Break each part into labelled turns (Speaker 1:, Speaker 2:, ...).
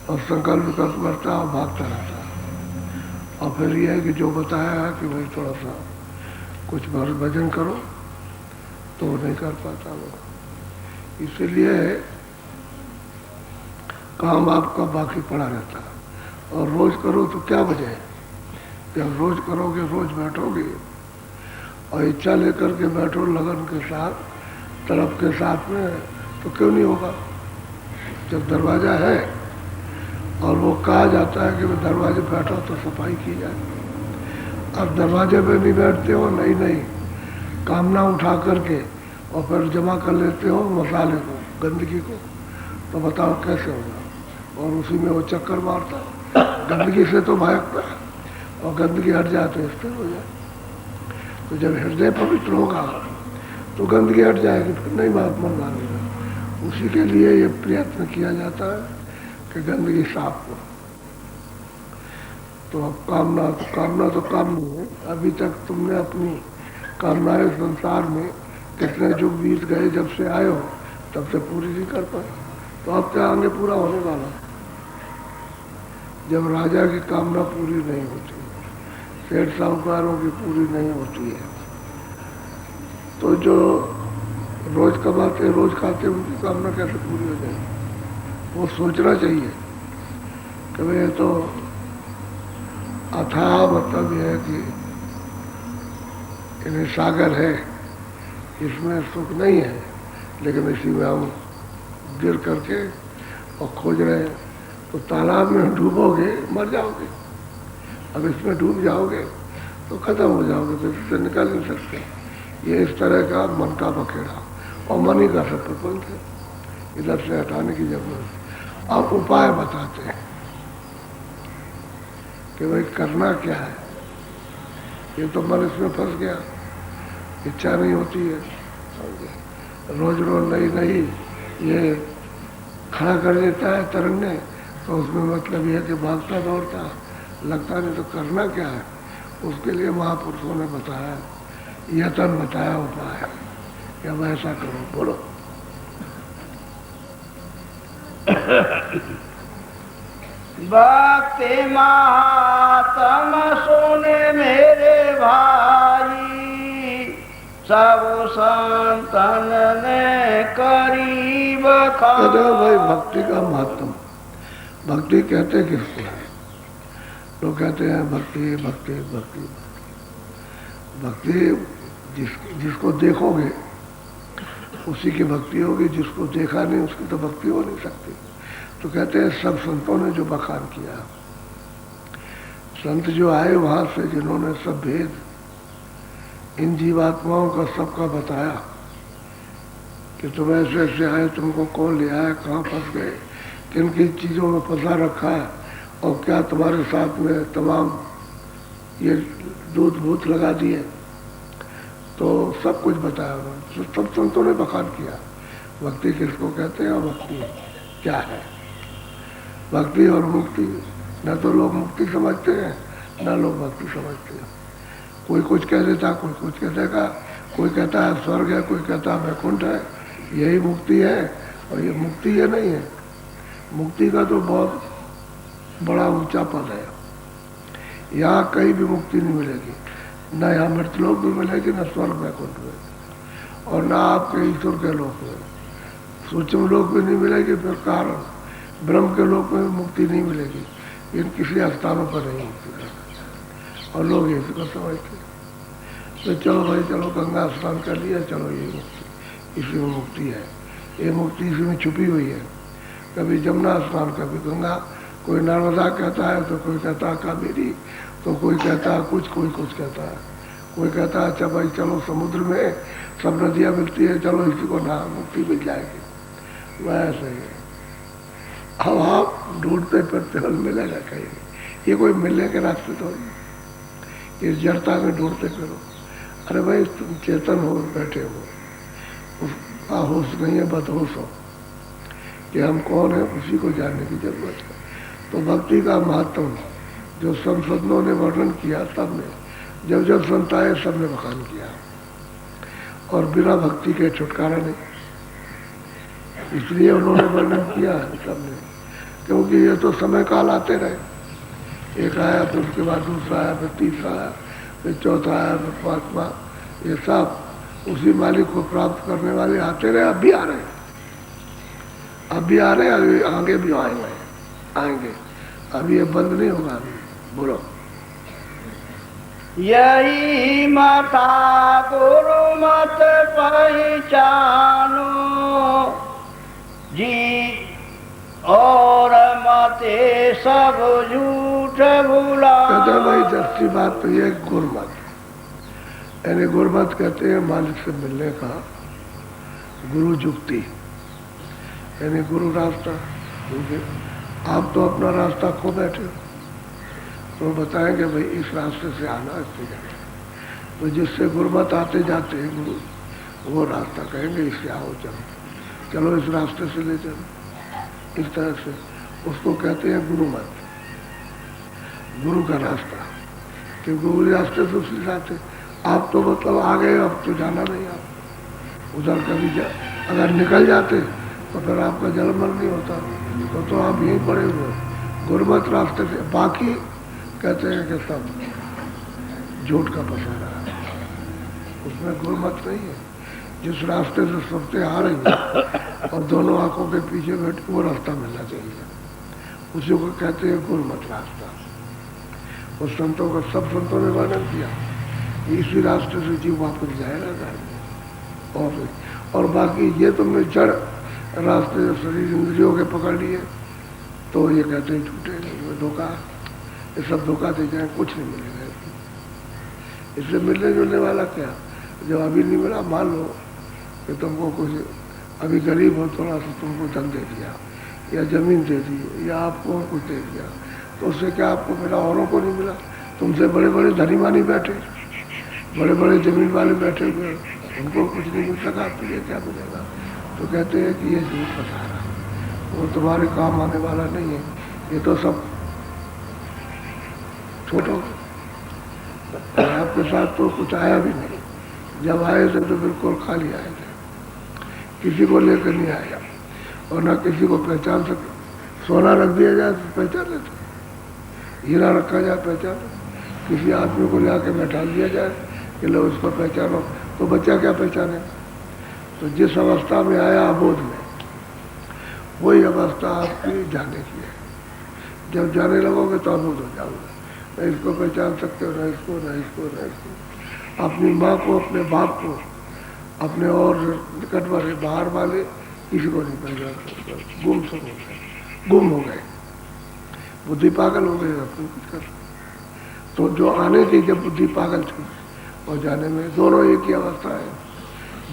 Speaker 1: और संकल्प विकल्प करता है और भागता रहता है। और फिर यह है कि जो बताया है कि भाई थोड़ा सा कुछ भजन करो, तो वो नहीं कर पाता वो। इसीलिए काम आपका बाकी पड़ा रहता है। और रोज करो तो क्या वजह है? जब रोज करोगे, रोज बैठोगे और इच्छा लेकर के बैठो लगन के साथ, तड़प के साथ में, तो क्यों नहीं होगा? जब दरवाजा है और वो कहा जाता है कि मैं दरवाजे बैठो तो सफाई की जाए। अब दरवाजे पे भी बैठते हो, नहीं नहीं कामना उठा करके और फिर जमा कर लेते हो मसाले को, गंदगी को, तो बताओ कैसे होगा? और उसी में वो चक्कर मारता, गंदगी से तो भागता और गंदगी हट जाए तो स्थिर हो जाए। तो जब हृदय पवित्र होगा तो गंदगी हट जाएगी, फिर नहीं महात्मा मानेगा। उसी के लिए ये प्रयत्न किया जाता है कि गंदगी साफ हो। तो अब कामना तो काम नहीं है। अभी तक तुमने अपनी कामनाएं संसार में कितने युग बीत गए, जब से आए हो तब से पूरी नहीं कर पाए, तो अब क्या आगे पूरा होने वाला? जब राजा की कामना पूरी नहीं होती, सेठ साहूकारों की पूरी नहीं होती है, तो जो रोज कमाते रोज खाते उनकी कामना कैसे पूरी हो जाएगी? वो सोचना चाहिए कि भाई ये तो अथाह मतलब यह है कि इन्हें सागर है, इसमें सुख नहीं है, लेकिन इसी में हम गिर करके और खोज रहे हैं। तो तालाब में डूबोगे मर जाओगे, अब इसमें डूब जाओगे तो खत्म हो जाओगे, तो इससे निकल नहीं सकते। ये इस तरह का मन का बखेड़ा, और मन ही का सब प्रपंच है, इधर से हटाने की जरूरत है। अब उपाय बताते हैं कि भाई करना क्या है। ये तो मन इसमें फंस गया, इच्छा नहीं होती है, रोज रोज नहीं नहीं ये खड़ा कर देता है तरंगने, तो उसमें मतलब यह कि भागता दौड़ता लगता नहीं। तो करना क्या है? उसके लिए महापुरुषों ने बताया, यतन बताया उपाय कि अब ऐसा करो। बोलो
Speaker 2: भक्ति महात्म सुने मेरे भाई, सब संतन ने करीब
Speaker 1: कहते हैं भाई भक्ति का महत्व। भक्ति कहते किसको है? लोग कहते हैं भक्ति भक्ति भक्ति भक्ति जिसको देखोगे उसी की भक्ति होगी, जिसको देखा नहीं उसकी तो भक्ति हो नहीं सकती। तो कहते हैं सब संतों ने जो बखान किया, संत जो आए वहां से, जिन्होंने सब भेद इन जीवात्माओं का सबका बताया कि तुम ऐसे ऐसे आए, तुमको कौन ले आया, कहाँ फंस गए, किन किन चीज़ों में फंसा रखा है, और क्या तुम्हारे साथ में तमाम ये दूध भूत लगा दिए, तो सब कुछ बताया उन्होंने। सब संतों ने बखान किया भक्ति किसको कहते हैं और भक्ति क्या है। भक्ति और मुक्ति, न तो लोग मुक्ति समझते हैं न लोग भक्ति समझते हैं। कोई कुछ कह देता, कोई कुछ कह देगा, कोई कहता है स्वर्ग है, कोई कहता है वैकुंठ है, यही मुक्ति है। और ये मुक्ति ये नहीं है। मुक्ति का तो बहुत बड़ा ऊंचा पद है। यहाँ कहीं भी मुक्ति नहीं मिलेगी, न यहाँ मृतलोक भी मिलेगी, न स्वर्ग वैकुंठ में, और न आपके ईश्वर के लोक में, सूक्ष्म लोक में नहीं मिलेगी। फिर कारण ब्रह्म के लोक में मुक्ति नहीं मिलेगी, इन किसी स्थानों पर नहीं मुक्ति मिलेगी। और लोग इसी को समझते, तो चलो भाई चलो गंगा स्नान कर लिया, चलो ये मुक्ति, इसी में मुक्ति है। ये मुक्ति इसी में छुपी हुई है। कभी जमुना स्नान, कभी गंगा, कोई नर्मदा कहता है तो कोई कहता है कावेरी, तो कोई कहता है कुछ, कोई कुछ कहता है। कोई कहता है अच्छा भाई चलो समुद्र में सब नदियाँ मिलती है, चलो इसी को ना मुक्ति मिल जाएगी। वैसे ही अब आप ढूंढते फिरते हो, मिलेगा कहीं? ये कोई मिलने के रास्ते तो नहीं, इस जड़ता में ढूंढते फिरो। अरे भाई तुम चेतन हो, बैठे हो, उसका होश नहीं है, बदहोश हो कि हम कौन है, उसी को जानने की जरूरत है। तो भक्ति का महत्व जो संतों ने वर्णन किया, सबने जब जब संत आए सबने बखान किया, और बिना भक्ति के छुटकारा नहीं। इसलिए उन्होंने वर्णन किया सबने क्योंकि ये तो समय काल आते रहे, एक आया फिर उसके बाद दूसरा आया, फिर तीसरा आया, फिर चौथा आया, फिर पांचवा, ये सब उसी मालिक को प्राप्त करने वाले आते रहे। अब भी आ रहे हैं, अब भी आ रहे हैं, आगे भी आएंगे। अभी ये बंद नहीं होगा। अभी बोलो।
Speaker 2: यही मता गुरु मत पहचानो जी, और मते सब झूठ भुला।
Speaker 1: कहते हैं भाई सच्ची बात तो ये गुरमत, यानी गुरमत कहते हैं मालिक से मिलने का गुरु जुक्ति, यानी गुरु रास्ता। क्योंकि आप तो अपना रास्ता खो बैठे हो, तो बताएंगे भाई इस रास्ते से आना, इससे जाना। तो जिससे गुरमत आते जाते हैं गुरु, वो रास्ता कहेंगे इससे आओ, चलो इस रास्ते से ले चलो, इस तरह से उसको कहते हैं गुरुमत, गुरु का रास्ता। क्योंकि गुरु रास्ते से उसी जाते, आप तो मतलब आ गए, अब तो जाना नहीं। आप उधर कभी अगर निकल जाते तो फिर आपका जलमल नहीं होता, तो आप यहीं पड़े हुए गुरमत रास्ते से। बाकी कहते हैं कि सब झूठ का पसारा है, उसमें गुरमत नहीं है। जिस रास्ते से सबसे आ रही है और दोनों आंखों के पीछे बैठे, वो रास्ता मिलना चाहिए, उसी को कहते हैं गुरमत रास्ता। उस संतों का सब संतों ने वर्णन किया, इसी रास्ते से जीव वापस जाएगा घर में। और बाकी ये तुमने जड़ रास्ते शरीर इंद्रियों के पकड़ लिए, तो ये कहते हैं झूठे नहीं, धोखा, ये सब धोखा दे जाए, कुछ नहीं मिलेगा। इससे मिलने जुलने वाला क्या, जब अभी नहीं मिला, मान लो कि तुमको कुछ, अभी गरीब हो, थोड़ा सा तुमको धन दे दिया या जमीन दे दी या आपको कुछ दे दिया, तो उससे क्या आपको मिला, औरों को नहीं मिला। तुमसे बड़े बड़े धनीमानी बैठे, बड़े बड़े जमीन वाले बैठे हुए, उनको कुछ नहीं मिल सका, तो ये क्या मिलेगा। तो कहते हैं कि ये झूठ बता रहा, वो तुम्हारे काम आने वाला नहीं है, ये तो सब छोटो। आपके साथ तो कुछ आया भी नहीं, जब आए थे तो बिल्कुल खाली आए थे, किसी को लेकर नहीं आया, और ना किसी को पहचान सके। सोना रख दिया जाए तो पहचान लेते, हीरा रखा जाए पहचान, किसी आदमी को ला के बैठा दिया जाए कि लो उसको पहचानो, तो बच्चा क्या पहचाने। तो जिस अवस्था में आया अबोध में, वही अवस्था आपकी जाने की है। जब जाने लगोगे तो अबोध हो जाओगे, न इसको पहचान सकते हो, न इसको, न इसको, न इसको। अपनी माँ को, अपने बाप को, अपने और निकट वाले, बाहर वाले, किसी को नहीं पहचान सकते। गुम हो गए, बुद्धि पागल हो गई, अपनी कुछ कर। तो जो आने की जब बुद्धि पागल थी, और जाने में दोनों एक ही अवस्था है,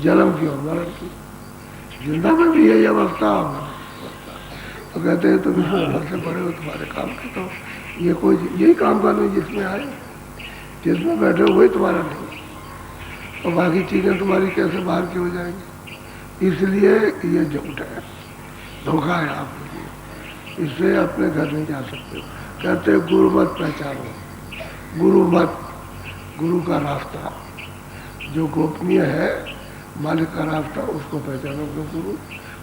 Speaker 1: जन्म की और मरण की। जिंदा में भी यही अवस्था, तो कहते हैं तुम घर से बड़े हो, तुम्हारे काम के, तो ये कोई यही काम का नहीं जिसमें आए, जिसमें बैठे हो वही तुम्हारा नहीं, और बाकी चीजें तुम्हारी कैसे बाहर की हो जाएंगी। इसलिए ये झूठ है, धोखा है आपके लिए, इससे अपने घर नहीं जा सकते। कहते हैं गुरु मत पहचानो, गुरु मत, गुरु का रास्ता जो गोपनीय है, मालिक का रास्ता, उसको पहचानो। क्यों गुरु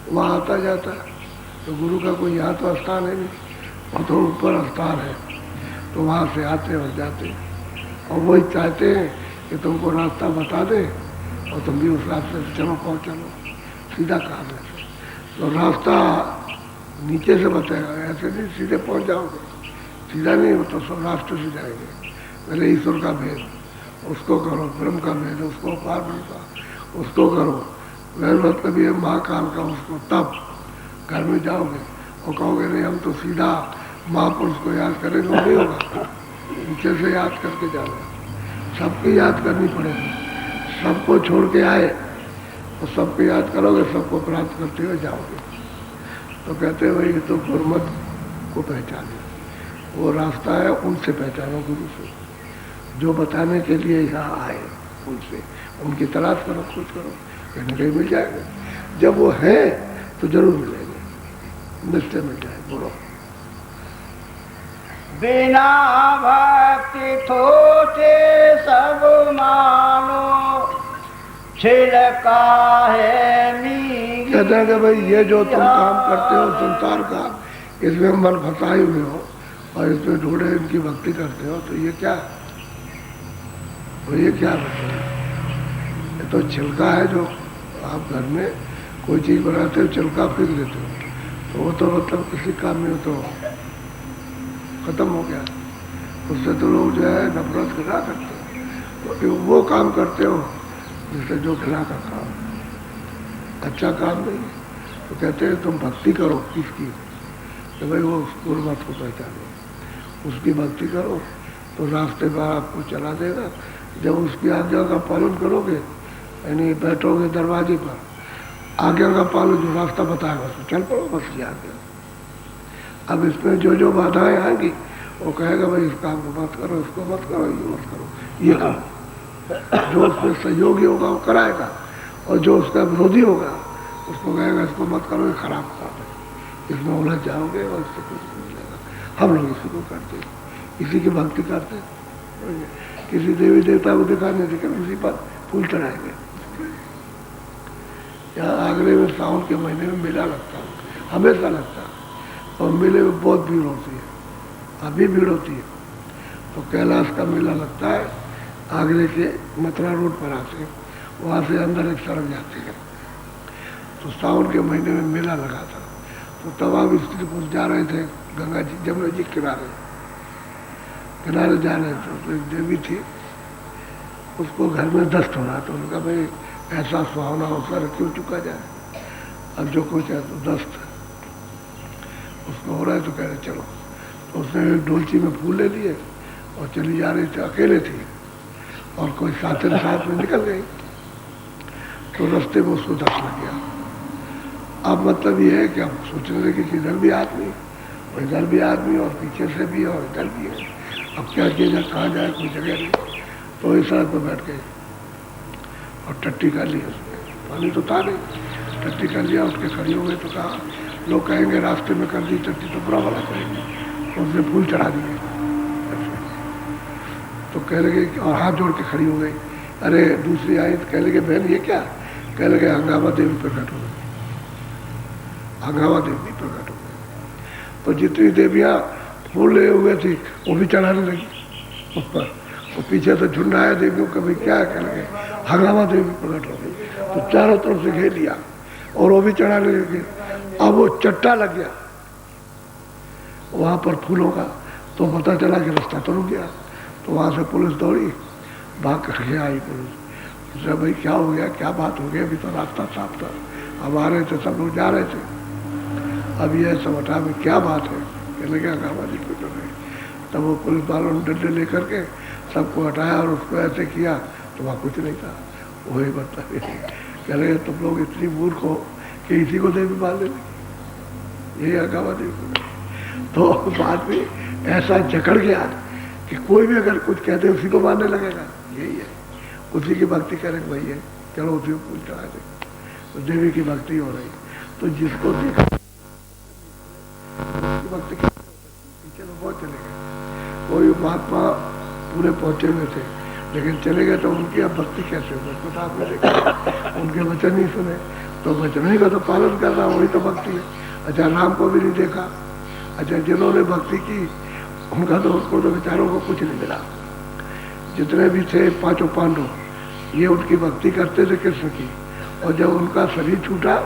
Speaker 1: वहाँ आता जाता है, तो गुरु का कोई यहाँ तो स्थान है नहीं, और तो ऊपर स्थान है, तो वहाँ से आते और जाते, और वही चाहते हैं कि तुमको रास्ता बता दे और तुम भी उस रास्ते से चलो, पहुँचो, सीधा काम है। तो रास्ता नीचे से बताएगा, ऐसे नहीं सीधे पहुँच जाओगे, सीधा नहीं हो तो सब रास्ते से जाएंगे। पहले ईश्वर का भेद उसको करो, ब्रह्म का भेद उसको, पार्वती का उसको करो, वह मतलब ये महाकाल का उसको, तब घर में जाओगे और कहोगे नहीं हम तो सीधा महापुरुष को याद करेंगे, नहीं होगा, नीचे से याद करके जाना, सबकी याद करनी पड़ेगी। सबको छोड़ के आए और सबको याद करोगे, सबको प्राप्त करते हुए जाओगे। तो कहते हैं भाई तो गुरमत को पहचाने, वो रास्ता है, उनसे पहचानो, गुरु से, जो बताने के लिए यहाँ आए, उनसे, उनकी तलाश करो, खोज करो, कहीं न कहीं मिल जाएगा। जब वो है तो जरूर मिलेंगे, निश्चय मिल जाए। बोलो।
Speaker 2: बिना भक्ति थोचे सब मानो, छिलका है नी।
Speaker 1: कहते हैं कि भाई ये जो तुम काम करते हो संसार का, इसमें मन फंसाए हुए हो और इसमें ढूंढे इनकी भक्ति करते हो, तो ये क्या, तो ये क्या मतलब? ये तो छिलका है। जो आप घर में कोई चीज़ बनाते हो छिलका फेंक देते हो, तो वो तो मतलब किसी काम में तो खत्म हो गया। उससे तो लोग जो है नफरत करा करते हो। तो वो काम करते हो जिससे जो खिला का काम, अच्छा काम नहीं। तो कहते हैं तुम भक्ति करो किसकी, कि भाई वो गुरुमत को पहचानो, उसकी भक्ति करो तो रास्ते पर आपको चला देगा। जब उसकी आज्ञा का पालन करोगे, यानी बैठोगे दरवाजे पर, आज्ञा का पालन जो रास्ता बताएगा तो चल पड़ो, बस ये आज्ञा। अब इसमें जो जो बाधाएं आएंगी वो कहेगा भाई इस काम को मत करो, इसको मत करो, ये मत करो, ये करो। जो उसमें सहयोगी होगा वो कराएगा, और जो उसका विरोधी होगा उसको कहेगा इसको मत करो, ये खराब काम है, इसमें उलझ जाओगे और इससे कुछ नहीं मिलेगा। हम लोग इसी को करते हैं, इसी की भक्ति करते हैं। किसी देवी देवता को दिखाने से उसी पर फूल चढ़ाएंगे। यहाँ आगरे में सावन के महीने में मेला लगता है, हमेशा लगता है, और मेले में बहुत भीड़ होती है, अभी भीड़ होती है। तो कैलाश का मेला लगता है आगरे के मथुरा रोड पर आते, वहाँ से अंदर एक सड़क जाती है। तो सावन के महीने में मेला लगा था, तो तमाम स्त्री पुरुष जा रहे थे गंगा जी, जमुना जी किनारे जा रहे थे। तो एक देवी थी, उसको घर में दस्त हो रहा, तो उनका भाई ऐसा सुहावना अवसर क्यों चुका जाए, अब जो कुछ है तो दस्त उसको हो रहा है, तो कह रहे चलो। तो उसने एक डोलची में फूल ले लिए और चली जा रही थी, अकेले थी, और कोई साथ में निकल गई। तो रास्ते में उसको दस्त लग गया। अब मतलब ये है कि अब सोचने लगे कि इधर भी आदमी और इधर भी आदमी और पीछे से भी और इधर भी है, अब क्या किया जाए, कहाँ जाए, कोई जगह नहीं। तो इस सड़क पर बैठ गए और टट्टी कर ली उसने, पानी तो था नहीं, टट्टी कर लिया, उसके खड़ी हो गई। तो कहा, लोग कहेंगे रास्ते में कर दी टट्टी तो बुरा वाला करेंगे, तो उसने फूल चढ़ा दिए। तो कह लगे और हाथ जोड़ के खड़ी हो गई। अरे दूसरी आई तो कह लगे बहन ये क्या, कह लगे हंगामा देवी प्रकट हो गई, हंगामा देवी प्रकट हो गई। तो जितनी देवियाँ फूल ले हुए थी वो भी चढ़ाने लगी उस पर, और पीछे से झुंड आया देवियों का, भाई क्या, कह लगे हंगामा देवी प्रकट हो गई। तो चारों तरफ से घेर लिया और वो भी चढ़ाने लगे। अब वो चट्टा लग गया वहाँ पर फूलों का, तो पता चला कि रास्ता तो रुक गया। तो वहाँ से पुलिस दौड़ी, भाग के आई पुलिस। तो भाई क्या हो गया, क्या बात हो गई, अभी तो रास्ता साफ था, अब आ रहे थे, सब लोग जा रहे थे, अब ये सब हटा में क्या बात है, कहने क्या हंगामा जी को कर रहे। तब वो पुलिस वालों ने डंडे लेकर के सबको हटाया और उसको ऐसे किया, तो वहाँ कुछ नहीं था। वही बता कह रहे तुम लोग इतनी मूर्ख हो कि इसी को देवी मान ले, यही हंगामा देवी। तो बाद में ऐसा जकड़ गया कि कोई भी अगर कुछ कहते उसी को मानने लगेगा, यही है, उसी की भक्ति करेंगे भाई है, चलो उसी को फूल चढ़ा दे, तो देवी की भक्ति हो रही। तो जिसको देखा भक्ति पीछे तो बहुत चले गए, कोई महात्मा पूरे पहुंचे हुए थे, लेकिन चले गए तो उनकी अब भक्ति कैसे हो, पता आपने देखा, उनके वचन नहीं सुने, तो वचन ही का तो पालन करना वही तो भक्ति है। अच्छा राम को भी नहीं देखा, अच्छा जिन्होंने भक्ति की उनका तो उसको तो बेचारों को कुछ नहीं मिला। जितने भी थे पांचों पांडव, ये उनकी भक्ति करते थे कृष्ण की, और जब उनका शरीर छूटा,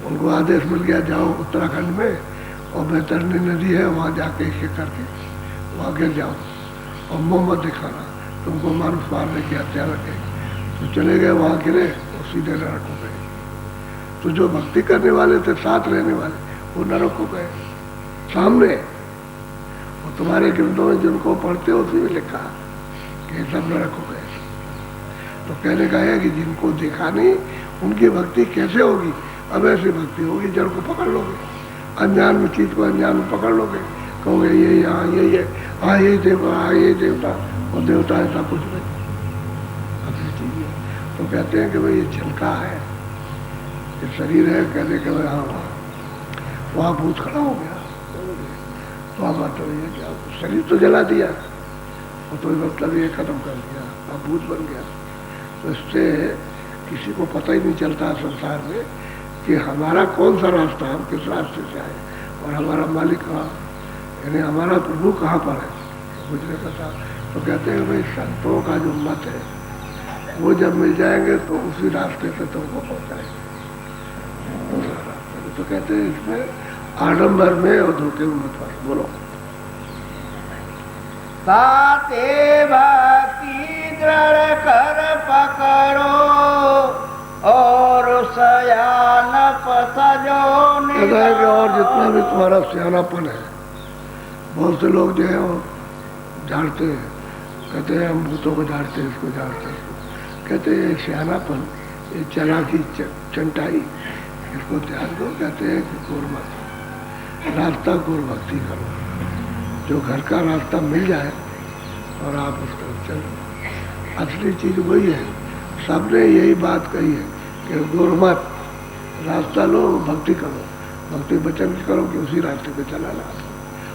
Speaker 1: उनको आदेश मिल गया जाओ उत्तराखंड में और बैतरणी नदी है, वहाँ जाके एक करके वहाँ गिर जाओ और मोहम्मद दिखाना, तुमको मानुष मारने की हत्या लगे। तो चले गए, वहाँ गिरे और सीधे नरक हो गए। तो जो भक्ति करने वाले थे, साथ रहने वाले, वो नरक हो गए सामने। और तुम्हारे ग्रंथों में जिनको पढ़ते हो उसमें लिखा कि सब नरक हो गए। तो कहने का है कि जिनको देखा नहीं उनकी भक्ति कैसे होगी, अब ऐसी भक्ति होगी जड़ को पकड़ लोगे, अनजान में चीज को अनजान में पकड़ लोगे, कहोगे ये यहाँ यही है, हाँ यही देवता, हाँ यही देवता, और देवता ऐसा कुछ नहीं। तो कहते हैं कि भाई ये छिलका है, ये शरीर है, कहते कि भाई हाँ वहाँ भूत खड़ा हो गया। तो आप बात ये क्या, शरीर तो जला दिया और तो मतलब ये खत्म कर दिया, अब भूत बन गया। तो इससे किसी को पता ही नहीं चलता संसार में कि हमारा कौन सा रास्ता, हम किस रास्ते से आए और हमारा मालिक कहाँ, यानी हमारा प्रभु कहाँ पर है, मुझे नहीं पता। तो कहते हैं भाई संतों का जो मत है वो जब मिल जाएंगे तो उसी रास्ते से तुमको पहुंचाएंगे। तो कहते हैं इसमें आडंबर में और धोखे में मत फंस। बोलो।
Speaker 2: ताते भक्ति दृढ़ कर पकड़ो और सयान पसजो
Speaker 1: कहता है कि और जितना भी तुम्हारा सियानापन है, बहुत से लोग जो है वो झाड़ते हैं, कहते हैं हम भूतों को झाड़ते हैं, इसको झाड़ते हैं, कहते हैं सियानापन, ये चालाकी चंटाई, इसको त्याग दो। कहते हैं कि गुरमत रास्ता गुरु भक्ति करो, जो घर का रास्ता मिल जाए और आप उसको चलो। असली चीज वही है, सबने यही बात कही है कि गुरमत रास्ता लो, भक्ति करो, भक्ति वचन करो कि उसी रास्ते पे चला ला।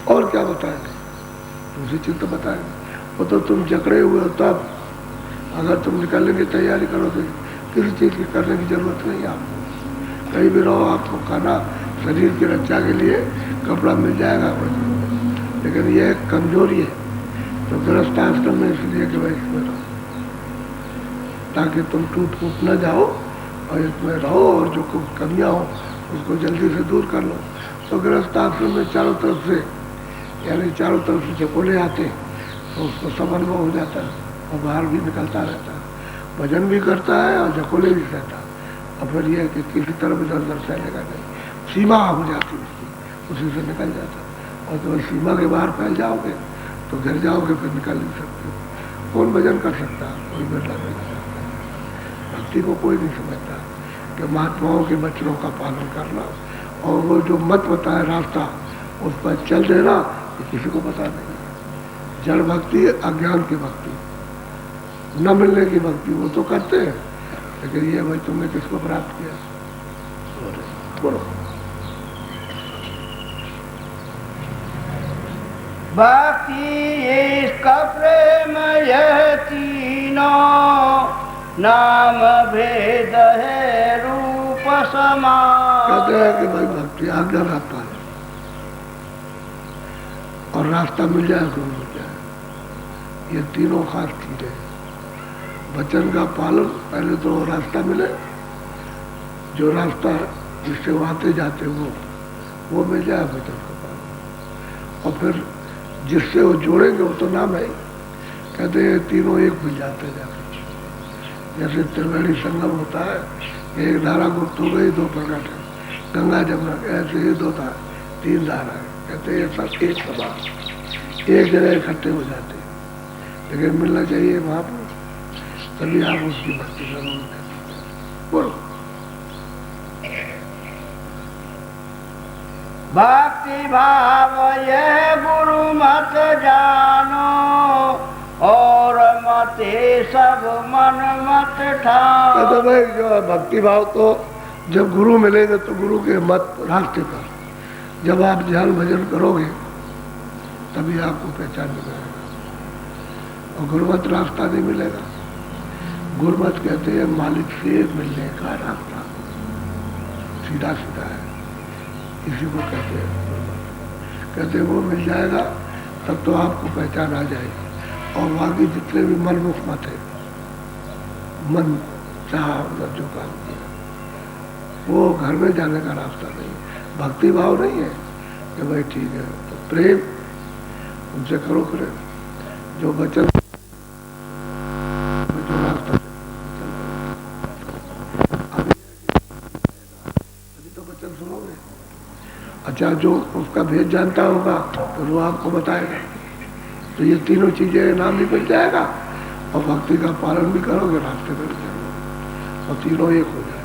Speaker 1: और क्या बताएंगे, दूसरी चीज तो बताएंगे, वो तो तुम जकड़े हुए हो। तब अगर तुम निकलने की तैयारी करोगे, किसी चीज की करने की जरूरत नहीं है आपको। कहीं भी रहो, आपको खाना, शरीर की रक्षा के लिए कपड़ा मिल जाएगा, लेकिन ये एक कमजोरी है। तो गृहस्थ आश्रम में इसलिए कि भाई इसमें रहो, ताकि तुम टूट फूट न जाओ और इसमें रहो, और जो कमियां हो उसको जल्दी से दूर कर लो। तो गृहस्थ आश्रम में चारों तरफ से, यानी चारों तरफ से चकोले आते हैं, तो उसको सब अनुभव हो जाता है और बाहर भी निकलता रहता है, भजन भी करता है और झकोले भी रहता है। और फिर यह कि किसी तरफ इधर उधर फैलेगा नहीं, सीमा हो जाती उसकी, उसी से निकल जाता है। और जब सीमा के बाहर फैल जाओगे तो गिर जाओगे, फिर निकल नहीं सकते। कौन भजन कर सकता है, कोई बिरला नहीं कर सकता। भक्ति को कोई नहीं समझता कि महात्माओं के वचनों का पालन करना और वो जो मत बताए रास्ता उस पर चल देना, ये किसी को पता नहीं है। जड़ भक्ति, अज्ञान की भक्ति, न मिलने की भक्ति वो तो करते हैं, लेकिन ये भाई तुमने किसको प्राप्त किया। बोलो।
Speaker 2: भक्ति इसका प्रेम यह तीनों, नाम भेद है रूप समान।
Speaker 1: कहते हैं कि भाई भक्ति आज्ञा रास्ता है, और रास्ता मिल जाए तो मिल जाए, ये तीनों खास चीजें। वचन का पालन, पहले तो रास्ता मिले, जो रास्ता जिससे वो आते जाते वो मिल जाए वचन का पालन, और फिर जिससे वो जोड़ेंगे वो तो नाम है। कहते हैं तीनों एक मिल जाते जाते, जैसे त्रिवेणी संगम होता है, एक धारा गुप्त हो गई, दो प्रकट है, गंगा जमुना, ऐसे ही दो धारा, तीन धारा है। कहते हैं सब एक समान एक जगह इकट्ठे हो जाते, लेकिन मिलना चाहिए वहां पर, तभी आप उसकी भक्ति करोगे। बोलो।
Speaker 2: भक्ति भाव यह गुरु मत जानो, और मते सब मन मत ठानो।
Speaker 1: तो भाई जो है भक्ति भाव, तो जब गुरु मिलेंगे तो गुरु के मत रास्ते पर जब आप ध्यान भजन करोगे तभी आपको पहचान मिलेगा, और गुरुमत रास्ता नहीं मिलेगा। गुरुमत कहते हैं मालिक से मिलने का रास्ता, सीधा सीधा है, इसी को कहते हैं गुरुमत। कहते हैं वो मिल जाएगा तब तो आपको पहचान आ जाएगी। और बाकी जितने भी मनमुख मत है, मन चाह जो काम किया, वो घर में जाने का रास्ता नहीं है। भक्ति भाव नहीं है कि भाई ठीक है, तो प्रेम उनसे करो, प्रेम जो वचन, जो रास्ता अभी तो वचन सुनोगे। अच्छा, जो उसका भेद जानता होगा तो वो आपको बताएगा। तो ये तीनों चीजें नाम भी मिल जाएगा, और भक्ति का पालन भी करोगे, रास्ते में भी चलोगे, और तीनों एक हो जाएंगे।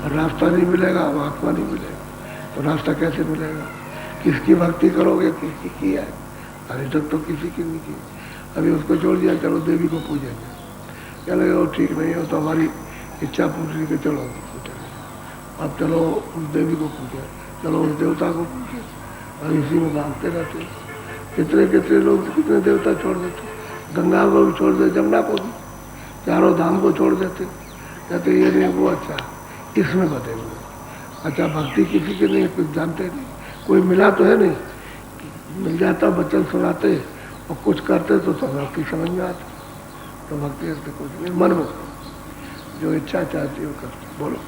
Speaker 1: और रास्ता नहीं मिलेगा, महात्मा नहीं मिलेगा, तो रास्ता कैसे मिलेगा? किसकी भक्ति करोगे, किसकी की है? अभी तक तो किसी की नहीं की, अभी उसको छोड़ दिया, चलो देवी को पूजेंगे, चलो वो ठीक नहीं हो तो हमारी इच्छा पूछ के चलो अब चलो उस देवी को पूजे, चलो उस देवता को पूजे, और इसी में भागते रहते। कितने कितने लोग कितने देवता छोड़ देते, गंगा को भी छोड़ देते, जमुना को भी, चारों धाम को छोड़ देते, कहते ये नहीं वो अच्छा, इसमें बदलेंगे। अच्छा भक्ति किसी की नहीं, कुछ जानते नहीं, कोई मिला तो है नहीं, मिल जाता वचन सुनाते और कुछ करते तो भक्ति समझ में आती। तो भक्ति ऐसे कुछ नहीं, मन में जो इच्छा चाहती हो करते। बोलो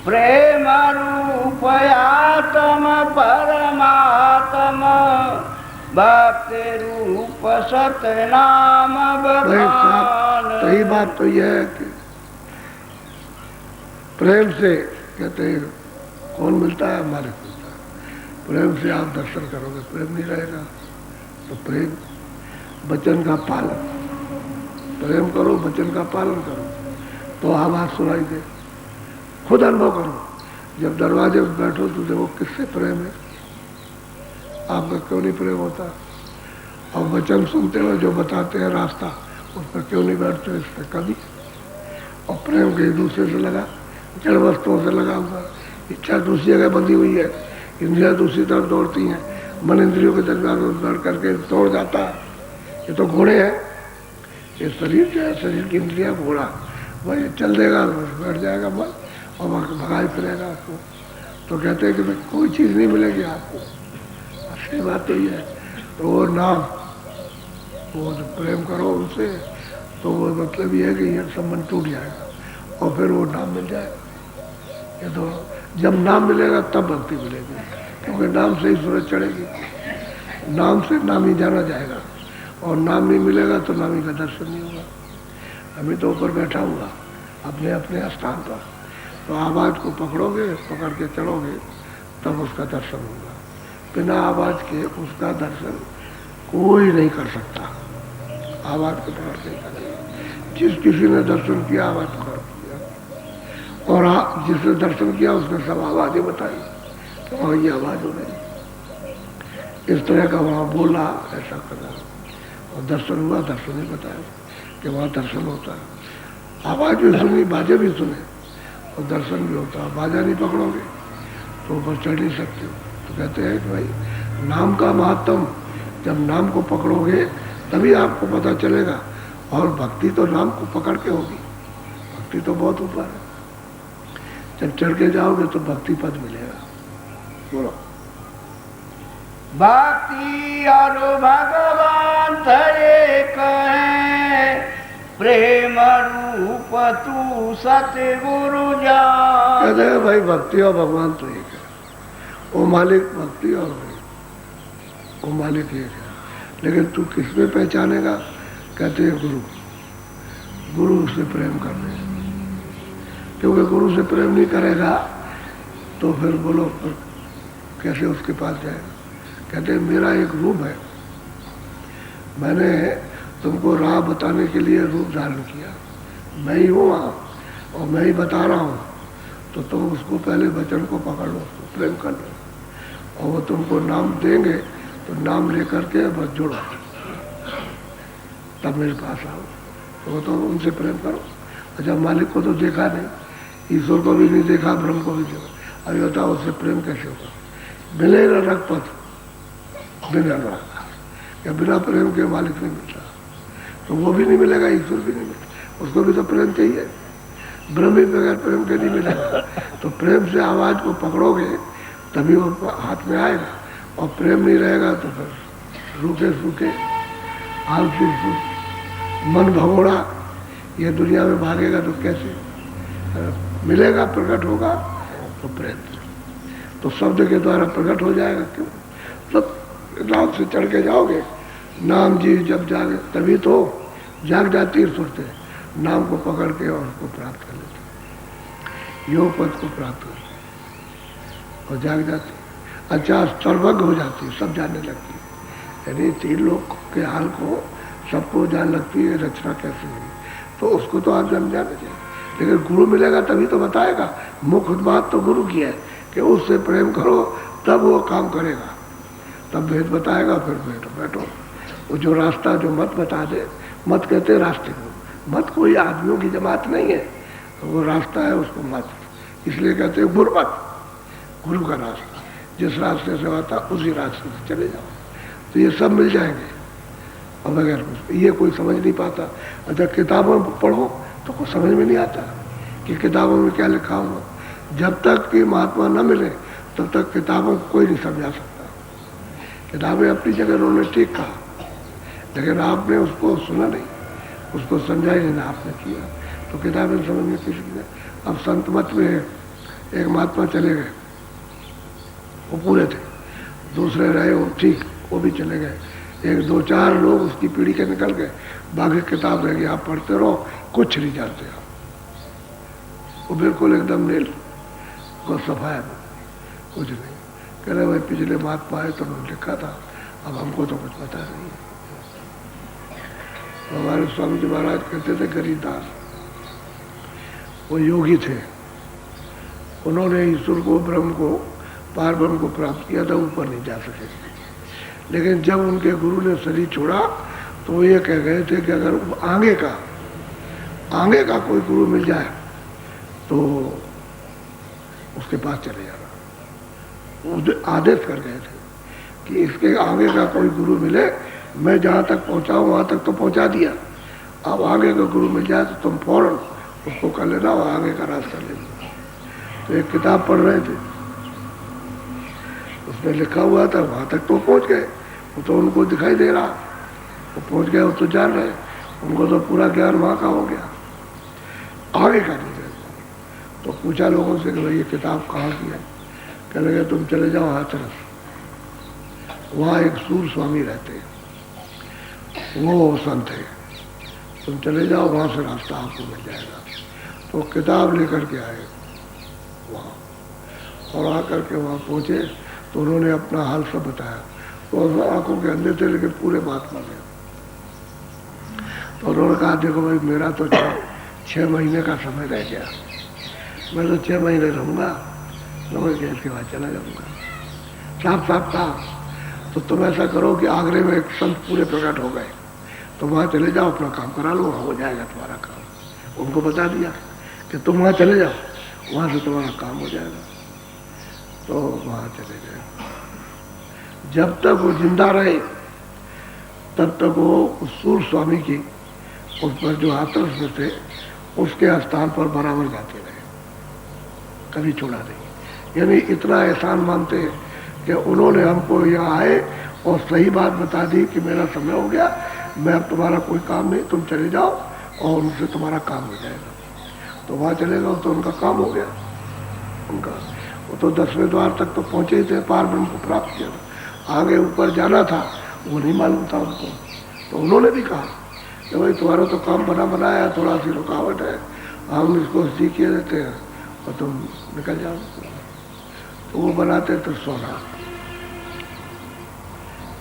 Speaker 2: प्रेम रूप आत्म परमात्म भक्ति रूप सतनाम बखान।
Speaker 1: सही बात तो यह है कि प्रेम से कहते हैं कौन मिलता है, हमारे मिलता है। प्रेम से आप दर्शन करोगे, प्रेम नहीं रहेगा तो प्रेम वचन का पालन, प्रेम करो वचन का पालन करो तो आवाज सुनाई दे। खुद अनुभव करो, जब दरवाजे पर बैठो तो देखो किससे प्रेम है, आपका क्यों नहीं प्रेम होता। और वचन सुनते हो जो बताते हैं रास्ता, उस पर क्यों नहीं बैठते हो, इस पर कभी। और प्रेम के दूसरे से लगा, जड़ वस्तुओं से लगा हुआ, इच्छा दूसरी जगह बंधी हुई है, इंद्रियां दूसरी तरफ दौड़ती हैं, मन इंद्रियों के दरमियान दौड़ करके दौड़ जाता है। ये तो घोड़े हैं, ये शरीर जो है, शरीर की इंद्रियां घोड़ा, वही चल देगा बैठ जाएगा मन और भगाई फिरेगा आपको। तो कहते हैं कि भाई कोई चीज़ नहीं मिलेगी आपको, असली बात तो ये है। तो वो नाम, वो जो प्रेम करो उनसे, तो वो मतलब ये है कि ये संबंध टूट जाएगा और फिर वो नाम मिल जाएगा। ये तो जब नाम मिलेगा तब भक्ति मिलेगी, क्योंकि नाम से ही सूरज चढ़ेगी, नाम से नाम ही जाना जाएगा। और नाम नहीं मिलेगा तो नामी का दर्शन नहीं होगा। अभी तो ऊपर बैठा हुआ अपने अपने स्थान पर, तो आवाज़ को पकड़ोगे, पकड़ के चलोगे तब उसका दर्शन होगा। बिना आवाज़ के उसका दर्शन कोई नहीं कर सकता। आवाज़ को पकड़ के चलेगा। जिस किसी ने दर्शन किया आवाज़ पकड़ किया, और जिसने दर्शन किया उसने सब आवाज़ें बताई कि वहाँ ये आवाज़ हो रही, इस तरह का वहाँ बोला, ऐसा करा, और दर्शन हुआ। दर्शन ही बताया कि वहाँ दर्शन होता है। आवाज़ भी सुनी, बाजे भी सुने और दर्शन भी होता है। बाजा नहीं पकड़ोगे तो ऊपर चढ़ नहीं सकते हो। तो कहते हैं कि भाई नाम का महत्व, जब नाम को पकड़ोगे तभी आपको पता चलेगा। और भक्ति तो नाम को पकड़ के होगी, भक्ति तो बहुत ऊपर है। जब चढ़ के जाओगे तो भक्ति पद मिलेगा। बोलो
Speaker 2: भक्ति और भगवान एक है, प्रेम रूप तू सतगुरु जान।
Speaker 1: कहते हैं भाई भक्ति और भगवान तो एक है, वो मालिक भक्ति और वो मालिक एक है। लेकिन तू किस में पहचानेगा? कहते हैं गुरु, गुरु से प्रेम करने, क्योंकि गुरु से प्रेम नहीं करेगा तो फिर बोलो फिर कैसे उसके पास जाएगा। कहते हैं मेरा एक रूप है, मैंने तुमको राह बताने के लिए रूप धारण किया, मैं ही हूँ वहाँ और मैं ही बता रहा हूँ। तो तुम उसको पहले वचन को पकड़ लो, उसको प्रेम कर लो, और वो तुमको नाम देंगे तो नाम लेकर के बस जुड़ो, तब मेरे पास आओ। तो तो उनसे प्रेम करो। अच्छा मालिक को तो देखा नहीं, ईश्वर को भी नहीं देखा, ब्रह्म को भी देखा, अभी बताओ उससे प्रेम कैसे होगा? मिलेगा रगपत बिना राग, या बिना प्रेम के मालिक नहीं मिलता, तो वो भी नहीं मिलेगा, ईश्वर भी नहीं मिलेगा, उसको भी तो प्रेम चाहिए। ब्रह्म भी बगैर प्रेम के नहीं मिलेगा। तो प्रेम से आवाज़ को पकड़ोगे तभी वो हाथ में आएगा, और प्रेम नहीं रहेगा तो फिर रूखे सूखे आलसी मन भगोड़ा ये दुनिया में भागेगा तो कैसे मिलेगा? प्रकट होगा तो प्रेम, तो शब्द के द्वारा प्रकट हो जाएगा। क्यों? सब रात से चढ़ के जाओगे, नाम जी जब जागे तभी तो जाग जाती है सुरते, नाम को पकड़ के और उसको प्राप्त कर लेते, योग पद को प्राप्त कर और जाग जाती। अच्छा सर्वज्ञ हो जाती है, सब जानने लगती है, यानी तीन लोग के हाल को सबको जान लगती है, रचना कैसे हुई, तो उसको तो आप जान जाने चाहिए। लेकिन गुरु मिलेगा तभी तो बताएगा। मुख्य बात तो गुरु की है कि उससे प्रेम करो तब वो काम करेगा, तब भेद बताएगा, फिर बैठो। वो जो रास्ता जो मत बता दे, मत कहते रास्ते को, मत कोई आदमियों की जमात नहीं है, तो वो रास्ता है उसको मत, इसलिए कहते हैं गुरमत, गुरु का रास्ता, जिस रास्ते से आता उसी रास्ते से चले जाओ, तो ये सब मिल जाएंगे। और बगैर कुछ ये कोई समझ नहीं पाता। अच्छा किताबों में पढ़ो तो कुछ समझ में नहीं आता कि किताबों में क्या लिखा हुआ। जब तक कि महात्मा न मिले तब तक किताबों को कोई नहीं समझा सकता। किताबें अपनी जगह उन्होंने ठीक कहा, लेकिन आपने उसको सुना नहीं, उसको समझा ही नहीं आपने किया, तो किताबें समझ में किसी की। अब संत मत में एक महात्मा चले गए, वो पूरे थे, दूसरे रहे वो ठीक, वो भी चले गए, एक दो चार लोग उसकी पीढ़ी के निकल गए, बाकी किताब रह गई, आप पढ़ते रहो, कुछ नहीं जानते आप। वो बिल्कुल एकदम नील को सफाया, कुछ नहीं। कह रहे भाई पिछले महात्मा आए तो उन्होंने लिखा था, अब हमको तो कुछ पता नहीं है। तो हमारे स्वामी जी महाराज कहते थे गरीबदास, वो योगी थे, उन्होंने ईश्वर को, ब्रह्म को, पार ब्रह्म को प्राप्त किया था, ऊपर नहीं जा सके। लेकिन जब उनके गुरु ने शरीर छोड़ा तो वो ये कह गए थे कि अगर आगे का कोई गुरु मिल जाए तो उसके पास चले जाना। वो आदेश कर गए थे कि इसके आगे का कोई गुरु मिले, मैं जहाँ तक पहुँचाऊँ वहाँ तक तो पहुँचा दिया, अब आगे का गुरु मिल जाए तो तुम फौरन उसको कर लेना और आगे का रास्ता ले लेना। तो एक किताब पढ़ रहे थे, उसमें लिखा हुआ था, वहाँ तक तो पहुँच गए, वो तो उनको दिखाई दे रहा, वो पहुँच गए, वो तो जान रहे, उनको तो पूरा ज्ञान वहाँ का हो गया, आगे का नहीं रहे। तो पूछा लोगों से कि भाई ये किताब कहाँ की है? कह लगे तुम चले जाओ हाथरस, वहाँ एक सूर स्वामी रहते हैं, वो संत है, तुम चले जाओ, वहाँ से रास्ता आपको मिल जाएगा। तो किताब लेकर के आए वहाँ, और आकर के वहाँ पहुँचे तो उन्होंने अपना हाल सब बताया। तो आंखों के अंधे थे लेकिन पूरे महात्मा थे। तो उन्होंने कहा देखो भाई मेरा तो 6 महीने का समय रह गया, मैं तो 6 महीने रहूँगा, समझ गए, इसके बाद चला जाऊँगा। साफ साफ कहा। तो तुम ऐसा करो कि आगरे में एक संत पूरे प्रकट हो गए, तो वहाँ चले जाओ, अपना काम करा लो, वहाँ हो जाएगा तुम्हारा काम। उनको बता दिया कि तुम वहाँ चले जाओ, वहाँ से तुम्हारा काम हो जाएगा। तो वहाँ चले गए। जब तक वो जिंदा रहे तब तक वो सूर स्वामी की उस पर जो हाथरस में थे उसके स्थान पर बराबर जाते रहे, कभी छोड़ा नहीं। यानी इतना एहसान मानते कि उन्होंने हमको यहाँ आए और सही बात बता दी कि मेरा समय हो गया, मैं अब तुम्हारा कोई काम नहीं, तुम चले जाओ और उनसे तुम्हारा काम हो जाएगा। तो वहाँ चले गए तो उनका काम हो गया। उनका वो तो 10वें द्वार तक तो पहुँचे ही थे, पार ब्रह्म को प्राप्त किया था, आगे ऊपर जाना था वो नहीं मालूम था उनको। तो उन्होंने भी कहा कि भाई तुम्हारा तो काम बनाया, थोड़ा सी रुकावट है, हम इसको सीखे देते हैं और तुम निकल जाओ। तो वो बनाते थे सोना,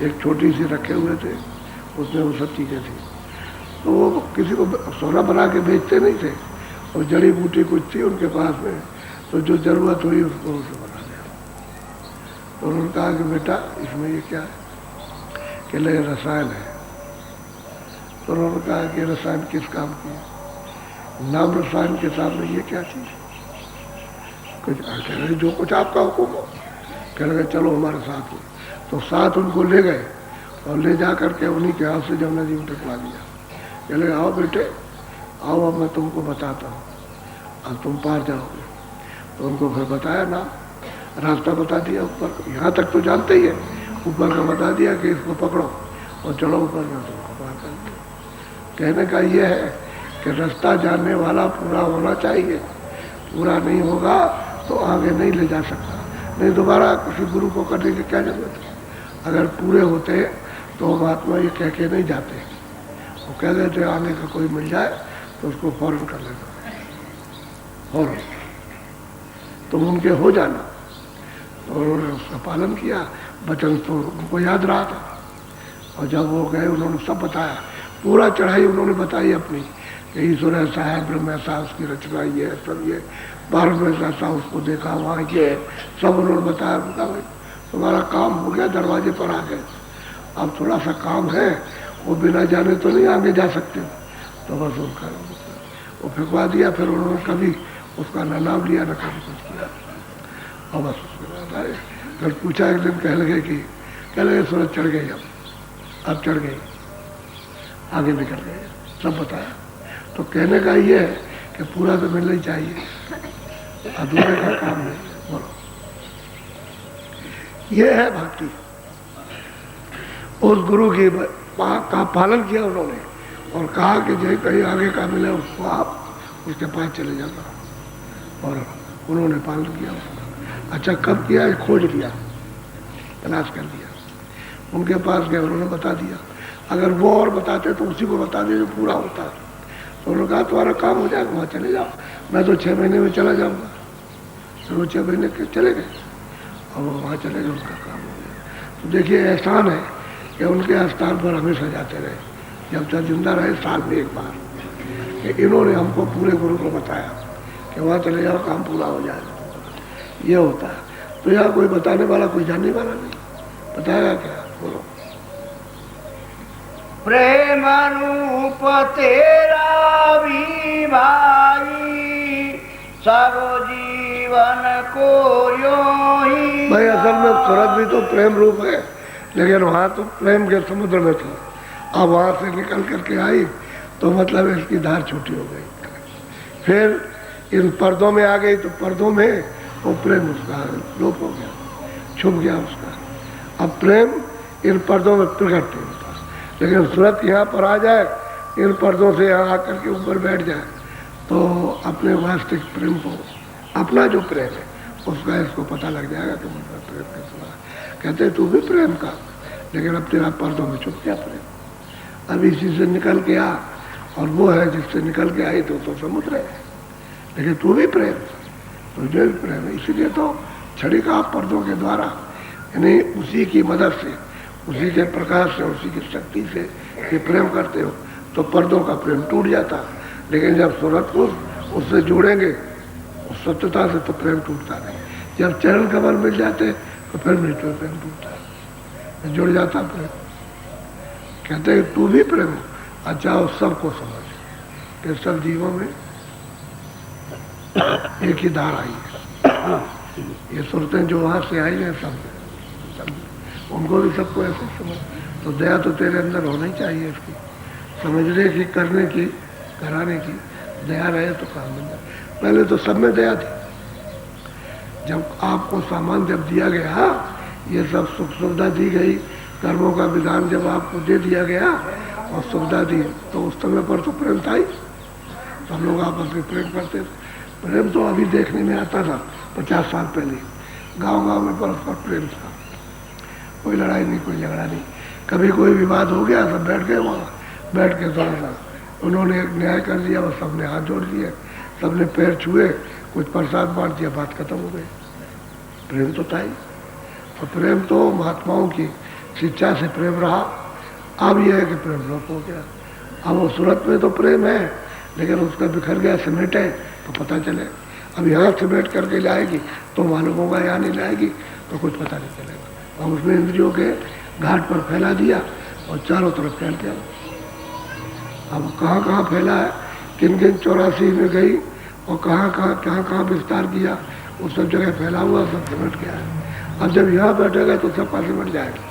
Speaker 1: एक छोटी सी रखे हुए थे, उसमें वो सब चीज़ें थी। तो वो किसी को सोना बना के बेचते नहीं थे, और जड़ी बूटी कुछ थी उनके पास में, तो जो ज़रूरत हुई उसको उसे बना दिया। तो उन्होंने कहा कि बेटा इसमें ये क्या है? कि ले रसायन है। तो उन्होंने कहा कि रसायन किस काम की है? नाम रसायन के सामने ये क्या चीज़? कुछ कह रहे जो कुछ आपका हुक्म हो। कह लगे चलो हमारे साथ हो। तो साथ उनको ले गए और ले जा करके उन्हीं के हाथ से जमुना जी में टकरा दिया। कह लगे आओ बेटे आओ, अब मैं तुमको बताता हूँ, अब तुम पार जाओगे। तो उनको फिर बताया ना, रास्ता बता दिया ऊपर, यहाँ तक तो जानते ही है, ऊपर का बता दिया कि इसको पकड़ो और चलो ऊपर में, तुमको पार कर दो। कहने का ये है कि रास्ता जानने वाला पूरा होना चाहिए, पूरा नहीं होगा तो आगे नहीं ले जा सकता। नहीं दोबारा किसी गुरु को करने की क्या जरूरत है? अगर पूरे होते तो महात्मा ये कह के नहीं जाते, वो कह देते आगे का कोई मिल जाए तो उसको फौरन कर लेना, फौरन तुम उनके हो जाना। तो उन्होंने उसका पालन किया, वचन तो उनको याद रहा था। और जब वो गए उन्होंने सब बताया, पूरा चढ़ाई उन्होंने बताई अपनी कि ईश्वर ऐसा है, ब्रह्म ऐसा, उसकी रचना ये है, सब ये, भारत में ऐसा उसको देखा, वहाँ ये सब उन्होंने बताया। उनका भाई तुम्हारा काम हो गया, दरवाजे पर आ गए, अब थोड़ा सा काम है, वो बिना जाने तो नहीं आगे जा सकते। तो बस उनका वो फेंकवा दिया। फिर उन्होंने कभी उसका न नाम लिया न कभी कुछ किया, और बस उसके बाद आए। फिर पूछा एक दिन, कह लगे सूरज चढ़ गई, अब चढ़ गई। आगे निकल गए, सब बताया। तो कहने का ये है कि पूरा तो मिलना ही चाहिए, अधूरे का काम नहीं। बोलो, ये है भक्ति। उस गुरु की का पालन किया उन्होंने और कहा कि जो कहीं आगे का मिले उसको आप उसके पास चले जाना, और उन्होंने पालन किया उसका। अच्छा, कब किया? खोज लिया, तलाश कर लिया, उनके पास गए, उन्होंने बता दिया। अगर वो और बताते तो उसी को बता दिया जो पूरा होता। तो उन्होंने कहा तुम्हारा काम हो जाएगा, वहाँ चले जाओ, मैं तो 6 महीने में चला जाऊँगा। तो वो 6 महीने के चले गए और वो वहाँ चले गए, उनका काम हो गया। तो देखिए, एहसान है कि उनके स्थान पर हमेशा जाते रहे, जब तक जिंदा रहे, साल में एक बार। कि इन्होंने हमको पूरे गुरु को बताया कि वहाँ चले जाओ, काम पूरा हो जाएगा। ये होता है। तो यहाँ कोई बताने वाला, कोई जानने वाला नहीं, बताएगा क्या? बोलो।
Speaker 2: प्रेम रूप तेरा भी भाई, सब जीवन को यूं ही।
Speaker 1: भाई असल में सूरत भी तो प्रेम रूप है, लेकिन वहाँ तो प्रेम के समुद्र में थी। अब वहाँ से निकल करके आई तो मतलब इसकी धार छोटी हो गई। फिर इन पर्दों में आ गई तो पर्दों में वो प्रेम उसका लोप हो गया, छुप गया उसका। अब प्रेम इन पर्दों में प्रकट नहीं होता, लेकिन सूरत यहाँ पर आ जाए, इन पर्दों से यहाँ आकर के ऊपर बैठ जाए, तो अपने वास्तविक प्रेम को, अपना जो प्रेम है उसका इसको पता लग जाएगा कि मतलब प्रेम कैसा है। कहते तू भी प्रेम का, लेकिन अब तेरा पर्दों में छुप गया प्रेम। अब इसी से निकल के आ, और वो है जिससे निकल के आई तो समुद्र है, लेकिन तू भी प्रेम, तुझे भी प्रेम है। इसीलिए तो छड़ी का पर्दों के द्वारा, यानी उसी की मदद से, उसी के प्रकाश से, उसी की शक्ति से ये प्रेम करते हो तो पर्दों का प्रेम टूट जाता। लेकिन जब सूरत को उससे जोड़ेंगे, उस सत्यता से, तो प्रेम टूटता नहीं। जब चरण कमल मिल जाते तो फिर नहीं तो प्रेम टूटता, जुड़ जाता प्रेम। कहते हैं तू भी प्रेम। अच्छा, उस सबको समझ कि सब जीवों में एक ही धार आई है। ये सुरतें जो वहाँ से आई हैं सब उनको भी सबको ऐसे समझ। तो दया तो तेरे अंदर होनी चाहिए, इसकी समझने की, करने की, कराने की। दया रहे तो काम बन जाए। पहले तो सब में दया थी। जब आपको सामान जब दिया गया, ये सब सुख सुविधा दी गई, कर्मों का विधान जब आपको दे दिया गया और सुविधा दी, तो उस समय पर तो प्रेम था ही। सब लोग आपस में प्रेम करते थे। प्रेम तो अभी देखने में आता था 50 साल पहले, गांव-गांव में परस्पर प्रेम था, कोई लड़ाई नहीं, कोई झगड़ा नहीं। कभी कोई विवाद हो गया, सब बैठ गए वहाँ, बैठ के थोड़ा सा उन्होंने एक न्याय कर दिया, और सबने हाथ जोड़ दिए, सबने पैर छुए, कुछ प्रसाद बांट दिया, बात खत्म हो गई। प्रेम तो था ही। और प्रेम तो महात्माओं की शिक्षा से प्रेम रहा। अब यह है कि प्रेम लोप हो गया। अब वो सूरत में तो प्रेम है, लेकिन उसका बिखर गया, समेटे तो पता चले। अब यहाँ समेट करके लाएगी तो मालूम होगा, यहाँ नहीं लाएगी तो कुछ पता नहीं चलेगा। और उसने इंद्रियों के घाट पर फैला दिया और चारों तरफ फैल गया। अब कहाँ कहाँ फैला है, किन किन 84 में गई और कहाँ कहाँ विस्तार किया, वो सब जगह फैला हुआ, सब समेट गया है। अब जब यहाँ बैठेगा तो सब पास समेट जाएगा,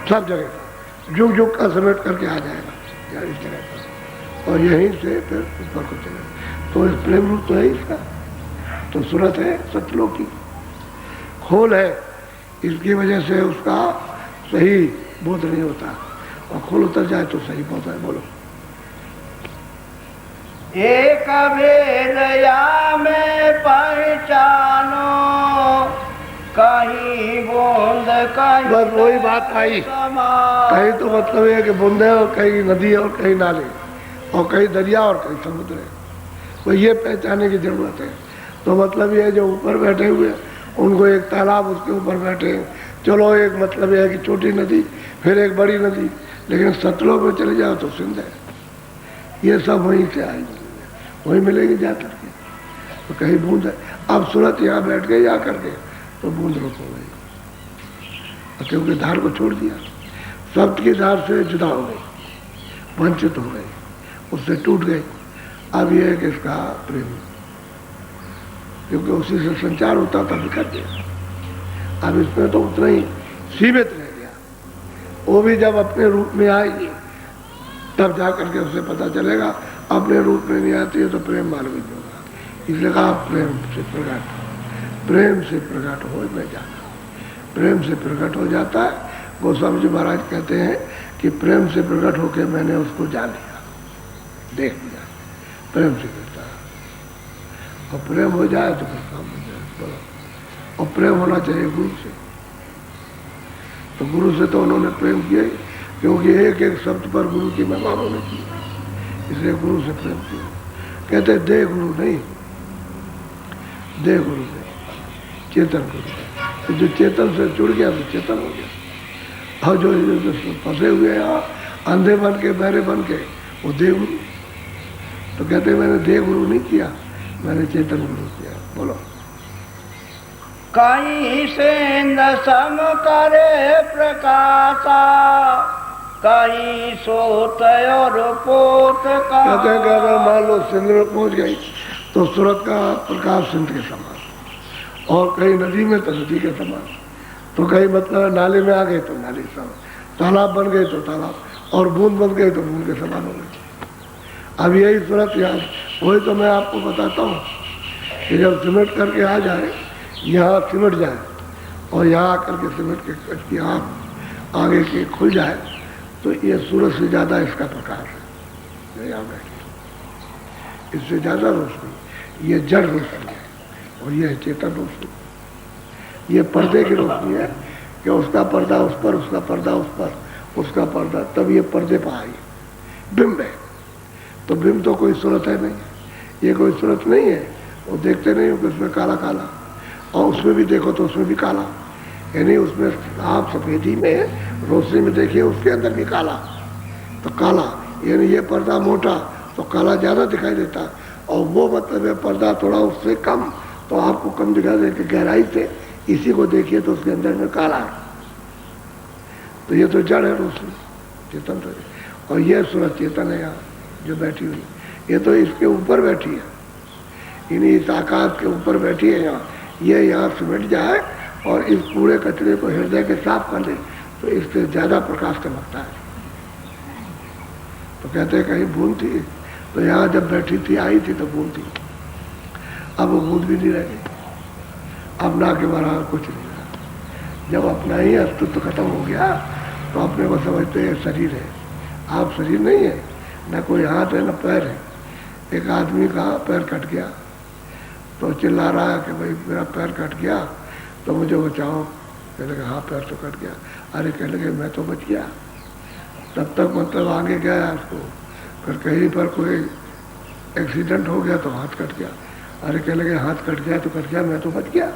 Speaker 1: सब जगह जुग जुग का समेट करके आ जाएगा यार इस जगह पर, और यहीं से फिर ऊपर को चलेगा। तो इस प्रेम रूप तो है इसका। तो सूरत है सतलोक की, खोल है, इसकी वजह से उसका सही बोध नहीं होता, और खोल उतर जाए तो सही बोध है। बोलो।
Speaker 2: एक भेदया में पहचानो, कहीं बूंद कहीं,
Speaker 1: बस वही बात आई। कहीं तो मतलब ये कि बूंद है, और कहीं नदी और कहीं नाले, और कहीं दरिया और कहीं समुद्र है। तो ये पहचानने की जरूरत है। तो मतलब ये जो ऊपर बैठे हुए, उनको एक तालाब, उसके ऊपर बैठे, चलो एक मतलब यह है कि छोटी नदी, फिर एक बड़ी नदी, लेकिन सतलोक में चले जाओ तो सिंध है। ये सब वहीं से आएंगे, वहीं मिलेगी जा करके। तो कहीं बूंद है। अब सूरत यहाँ बैठ गई आकर के तो बूंद रुक हो गई, क्योंकि धार को छोड़ दिया, शब्द की धार से जुदा हो गई, वंचित हो गई, उससे टूट गई। अब यह है कि इसका प्रेम, क्योंकि उसी से संचार होता था, बिखर गया। अब इसमें तो उतना ही सीमित रह गया। वो भी जब अपने रूप में आएगी तब जा करके उसे पता चलेगा। अपने रूप में नहीं आती है तो प्रेम मालूम ही नहीं होगा। इसलिए कहा प्रेम से प्रकट हो मैं जाता, प्रेम से प्रकट हो जाता है। गोस्वामी जी महाराज कहते हैं कि प्रेम से प्रकट होकर मैंने उसको जान लिया, देख लिया, प्रेम से करता है। और प्रेम हो जाए तो फिर काम हो जाए। बोलो, और प्रेम होना चाहिए गुरु से। तो गुरु से तो उन्होंने प्रेम किया ही, क्योंकि एक एक शब्द पर गुरु की महिमा उन्होंने की, इसलिए गुरु से प्रेम किया। कहते दे गुरु नहीं, दे गुरु नहीं, चेतन गुरु। तो जो चेतन से जुड़ गया तो चेतन हो गया। और जो फंसे हुए यहाँ अंधे बन के बहरे बन के वो दे गुरु। तो कहते मैंने दे गुरु नहीं किया, मैंने चेतन गुरु किया। बोलो,
Speaker 2: कहीं से न सम करे प्रकाशा, कहीं सोत और पोत का।
Speaker 1: कहते हैं कि अगर मान लो सिंध में पहुंच गई तो सूरत का प्रकाश सिंध के समान, और कहीं नदी में तो नदी के समान, तो कहीं मतलब नाले में आ गए तो नाले के समान, तालाब बन गए तो तालाब, और बूंद बन गए तो बूंद के समान हो गए। अब यही सूरत यहाँ, वही तो मैं आपको बताता हूँ कि जब सिमट करके आ जाए, यहाँ सिमट जाए और यहाँ आकर के सिमट के आँख आगे के खुल जाए, तो ये सूरज से ज़्यादा इसका प्रकाश है। यहाँ बैठे इससे ज़्यादा रोशनी, ये जड़ रोशनी है और ये चेतन रोशनी। ये पर्दे की रोशनी है कि उसका पर्दा उस पर, उसका पर्दा उस पर, उसका पर्दा, तब ये पर्दे पर आई बिंब है। तो बिंब तो कोई सूरत है नहीं, ये कोई सूरत नहीं है। वो देखते नहीं हो कि उसमें काला काला, और उसमें भी देखो तो उसमें भी काला, यानी उसमें आप सफेदी में रोशनी में देखिए उसके अंदर भी काला, तो काला यानी ये पर्दा मोटा तो काला ज़्यादा दिखाई देता, और वो मतलब है पर्दा थोड़ा उससे कम तो आपको कम दिखाई देती गहराई से। इसी को देखिए तो उसके अंदर में काला है। तो ये तो जड़ है रोशनी, चेतन तो है। और ये सूरज चेतन है यहाँ जो बैठी हुई, ये तो इसके ऊपर बैठी है, इन्हीं इस आकाश के ऊपर बैठी है यहाँ। ये यहाँ सिमट जाए और इस पूरे कचरे को हृदय के साफ कर दे तो इससे ज़्यादा प्रकाश चमकता है। तो कहते हैं कहीं बूंद थी, तो यहाँ जब बैठी थी आई थी तो बूंद थी, अब वो बूंद भी नहीं रह गई। अब ना के बराबर कुछ नहीं रहा। जब अपना ही अस्तित्व खत्म हो गया तो अपने को समझते हैं शरीर है। आप शरीर नहीं है, न कोई हाथ है न पैर है। एक आदमी का पैर कट गया तो चिल्ला रहा है कि भाई मेरा पैर कट गया तो मुझे बचाओ। कहने लगे हाँ पैर तो कट गया। अरे कहने लगे मैं तो बच गया। तब तक मतलब आगे गया उसको, फिर कहीं पर कोई एक्सीडेंट हो गया तो हाथ कट गया। अरे कहने लगे हाथ कट गया तो कट गया, मैं तो बच गया।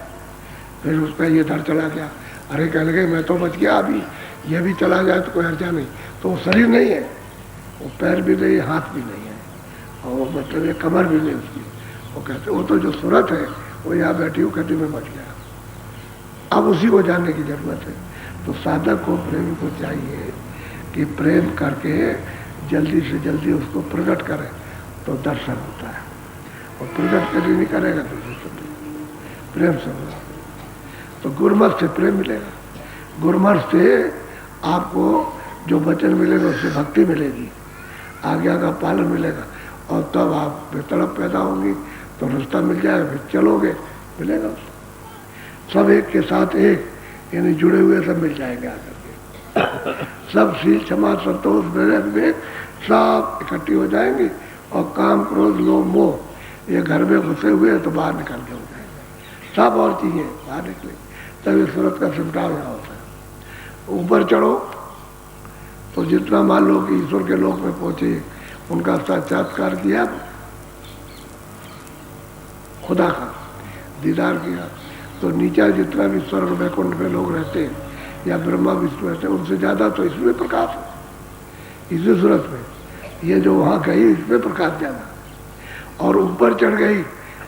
Speaker 1: फिर उसका ये डर चला गया। अरे कहने लगे मैं तो बच गया, अभी ये भी चला जाए तो कोई हर्जा नहीं। तो वो शरीर नहीं है, वो पैर भी नहीं, हाथ भी नहीं है, और वो मतलब ये कमर भी नहीं उसकी। वो कहते वो तो जो सूरत है वो यहाँ बैठी हूँ, कहती मैं बच गया। अब उसी को जानने की जरूरत है। तो साधक को, प्रेमी को चाहिए कि प्रेम करके जल्दी से जल्दी उसको प्रकट करे तो दर्शन होता है, और प्रकट कभी नहीं करेगा तो प्रेम से होगा। तो गुरमत से प्रेम मिलेगा, गुरमत से आपको जो वचन मिलेगा उससे भक्ति मिलेगी, आज्ञा का पालन मिलेगा, और तब आप बेतड़प पैदा होंगी तो रास्ता मिल जाएगा, फिर चलोगे मिलेगा। सब एक के साथ एक यानी जुड़े हुए सब मिल जाएंगे आकर के। सब शील क्षमा संतोष विवेक सब इकट्ठी हो जाएंगी, और काम क्रोध लोभ मोह ये घर में घुसे हुए हैं तो बाहर निकल के हो जाएंगे। सब और चीजें बाहर निकले, तभी सूरत का सिमटाव यहाँ होता है। ऊपर चढ़ो तो जितना मान लो कि ईश्वर के लोक में पहुंचे, उनका साक्षात्कार किया, खुदा का दीदार किया, तो नीचा जितना भी स्वर्ग वैकुंठ में लोग रहते हैं या ब्रह्मा विष्णु रहते हैं, उनसे ज़्यादा तो इसमें प्रकाश है, इसी सूरत में। ये जो वहाँ गई इसमें प्रकाश ज़्यादा, और ऊपर चढ़ गई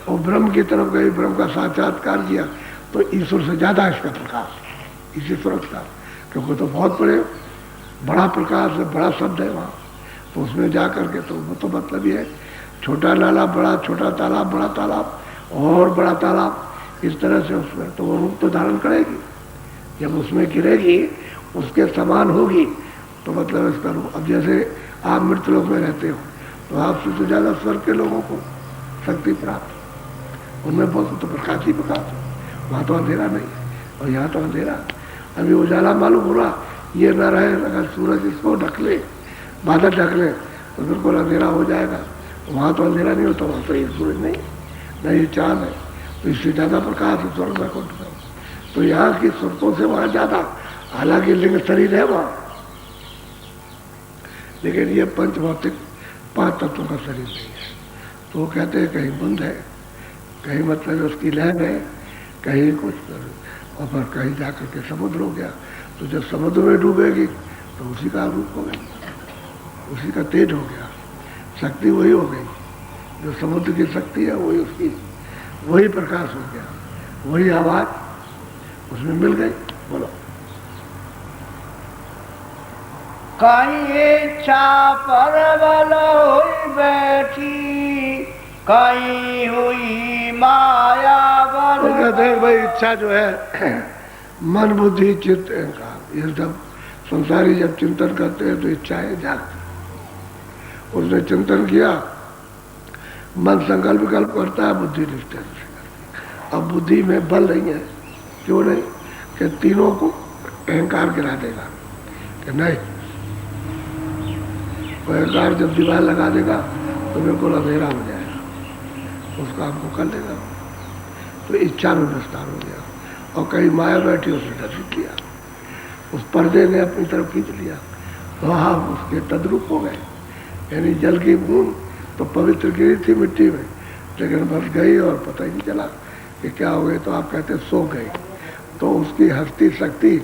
Speaker 1: और ब्रह्म की तरफ गई, ब्रह्म का साक्षात्कार किया, तो ईश्वर से ज़्यादा इसका प्रकाश इसी सूरत का, क्योंकि तो बहुत बड़ा प्रकाश है, बड़ा शब्द है वहाँ। तो उसमें जा करके तो वो तो मतलब ये है, छोटा नाला बड़ा, छोटा तालाब बड़ा तालाब, और बड़ा तालाब, इस तरह से उसमें तो वो रूप तो धारण करेगी। जब उसमें गिरेगी उसके समान होगी तो मतलब इसका रूप। अब जैसे आप मृतलोक में रहते हो तो आपसे तो ज्यादा स्वर्ग के लोगों को शक्ति प्राप्त, उनमें बहुत तो प्रकाश ही प्रकाश है, वहां तो अंधेरा नहीं है और यहाँ तो अंधेरा। अभी उजाला मालूम हो रहा, ये न रहे, अगर सूरज इसको ढक ले, बादल ढक ले तो बिल्कुल अंधेरा हो जाएगा। वहां तो अंधेरा नहीं होता, वहां तो ये सूरज नहीं, न ये चांद है, तो इससे ज्यादा प्रकाश है स्वर्ग में कुंठ में। तो यहाँ की स्वर्गों से वहां ज्यादा, हालांकि लिंग शरीर है वहां, लेकिन ये पंच भौतिक 5 तत्वों का शरीर नहीं है। तो वो कहते हैं कहीं बुंद है, कहीं मतलब उसकी लहर है, कहीं कुछ, और फिर कहीं जाकर के समुद्र हो गया। तो जब समुद्र में डूबेगी तो उसी का रूप हो गया, उसी का तेज हो गया, शक्ति वही हो गई, जो समुद्र की शक्ति है वही उसकी, वही प्रकाश हो गया, वही आवाज उसमें मिल गई। बोलो।
Speaker 2: कहीं इच्छा पर बल हुई बैठी, कहीं हुई माया बल।
Speaker 1: तो कहते हैं भाई इच्छा जो है मन बुद्धि चित्त अहंकार, ये सब संसारी जब चिंतन करते हैं तो इच्छाएं जागती। उसने चिंतन किया, मन संकल्प विकल्प करता है, बुद्धि निष्ठा से करती है। अब बुद्धि में बल नहीं है, क्यों नहीं, कि तीनों को अहंकार गिरा देगा कि नहीं, अहंकार जब दीवार लगा देगा तो बिल्कुल अंधेरा हो जाएगा, उस काम को कर लेगा। तो इच्छा में विस्तार हो गया और कहीं माया बैठी उसने दर्शित किया, उस पर्दे ने अपनी तरफ खींच लिया तो आप उसके तद्रूप हो गए। यानी जल की बूंद तो पवित्र गिरी थी मिट्टी में, लेकिन बस गई और पता ही नहीं चला कि क्या हो गई। तो आप कहते सो गई, तो उसकी हस्ती शक्ति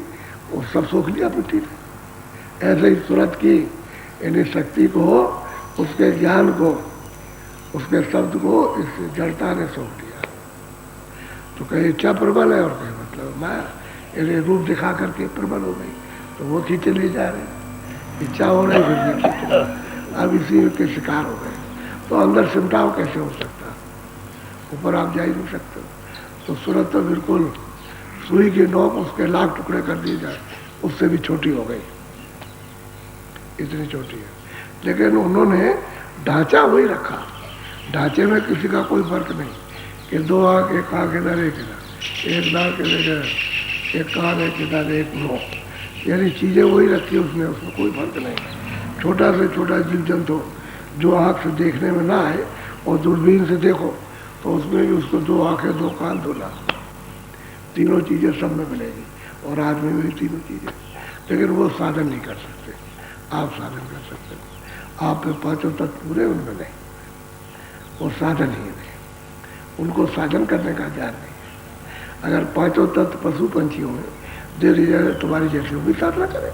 Speaker 1: वो सब सोख लिया मिट्टी ने। ऐसे ही सूरत की यानी शक्ति को, उसके ज्ञान को, उसके शब्द को इस जड़ता ने सौंप दिया। तो कहीं इच्छा प्रबल है और कहीं मतलब माया, यानी रूप दिखा करके प्रबल हो गई, तो वो खींचे ले जा रहे, इच्छा हो रही फिर भी खींच रहे, अब इसी के शिकार हो गए। तो अंदर सिमटाव कैसे हो सकता, ऊपर आप जा ही नहीं सकते। तो सूरत तो बिल्कुल सुई की नोक उसके लाख टुकड़े कर दिए जाए, उससे भी छोटी हो गई, इतनी छोटी है। लेकिन उन्होंने ढांचा वही रखा, ढांचे में किसी का कोई फर्क नहीं कि 2 आंख, एक आंख इधर, एक इधर, एक नाक इधर, एक कान एक इधर, एक मुंह, यानी चीजें वही रखी उसने, उसमें कोई फर्क नहीं। छोटा से छोटा जीव जंतु जो आंख से देखने में ना आए और दूरबीन से देखो तो उसमें भी उसको 2 आंखें, 2 कान, 2 नाक, तीनों चीजें सब में मिलेगी। और आदमी में भी तीनों चीजें, लेकिन वो साधन नहीं कर सकते, आप साधन कर सकते हो। आप में 5 तत्व पूरे, उनमें नहीं, वो साधन ही नहीं, उनको साधन करने का ज्ञान नहीं है। अगर 5 तत्व पशु पंछियों में दे दी जाए तुम्हारी जैसे वो भी साधना करें,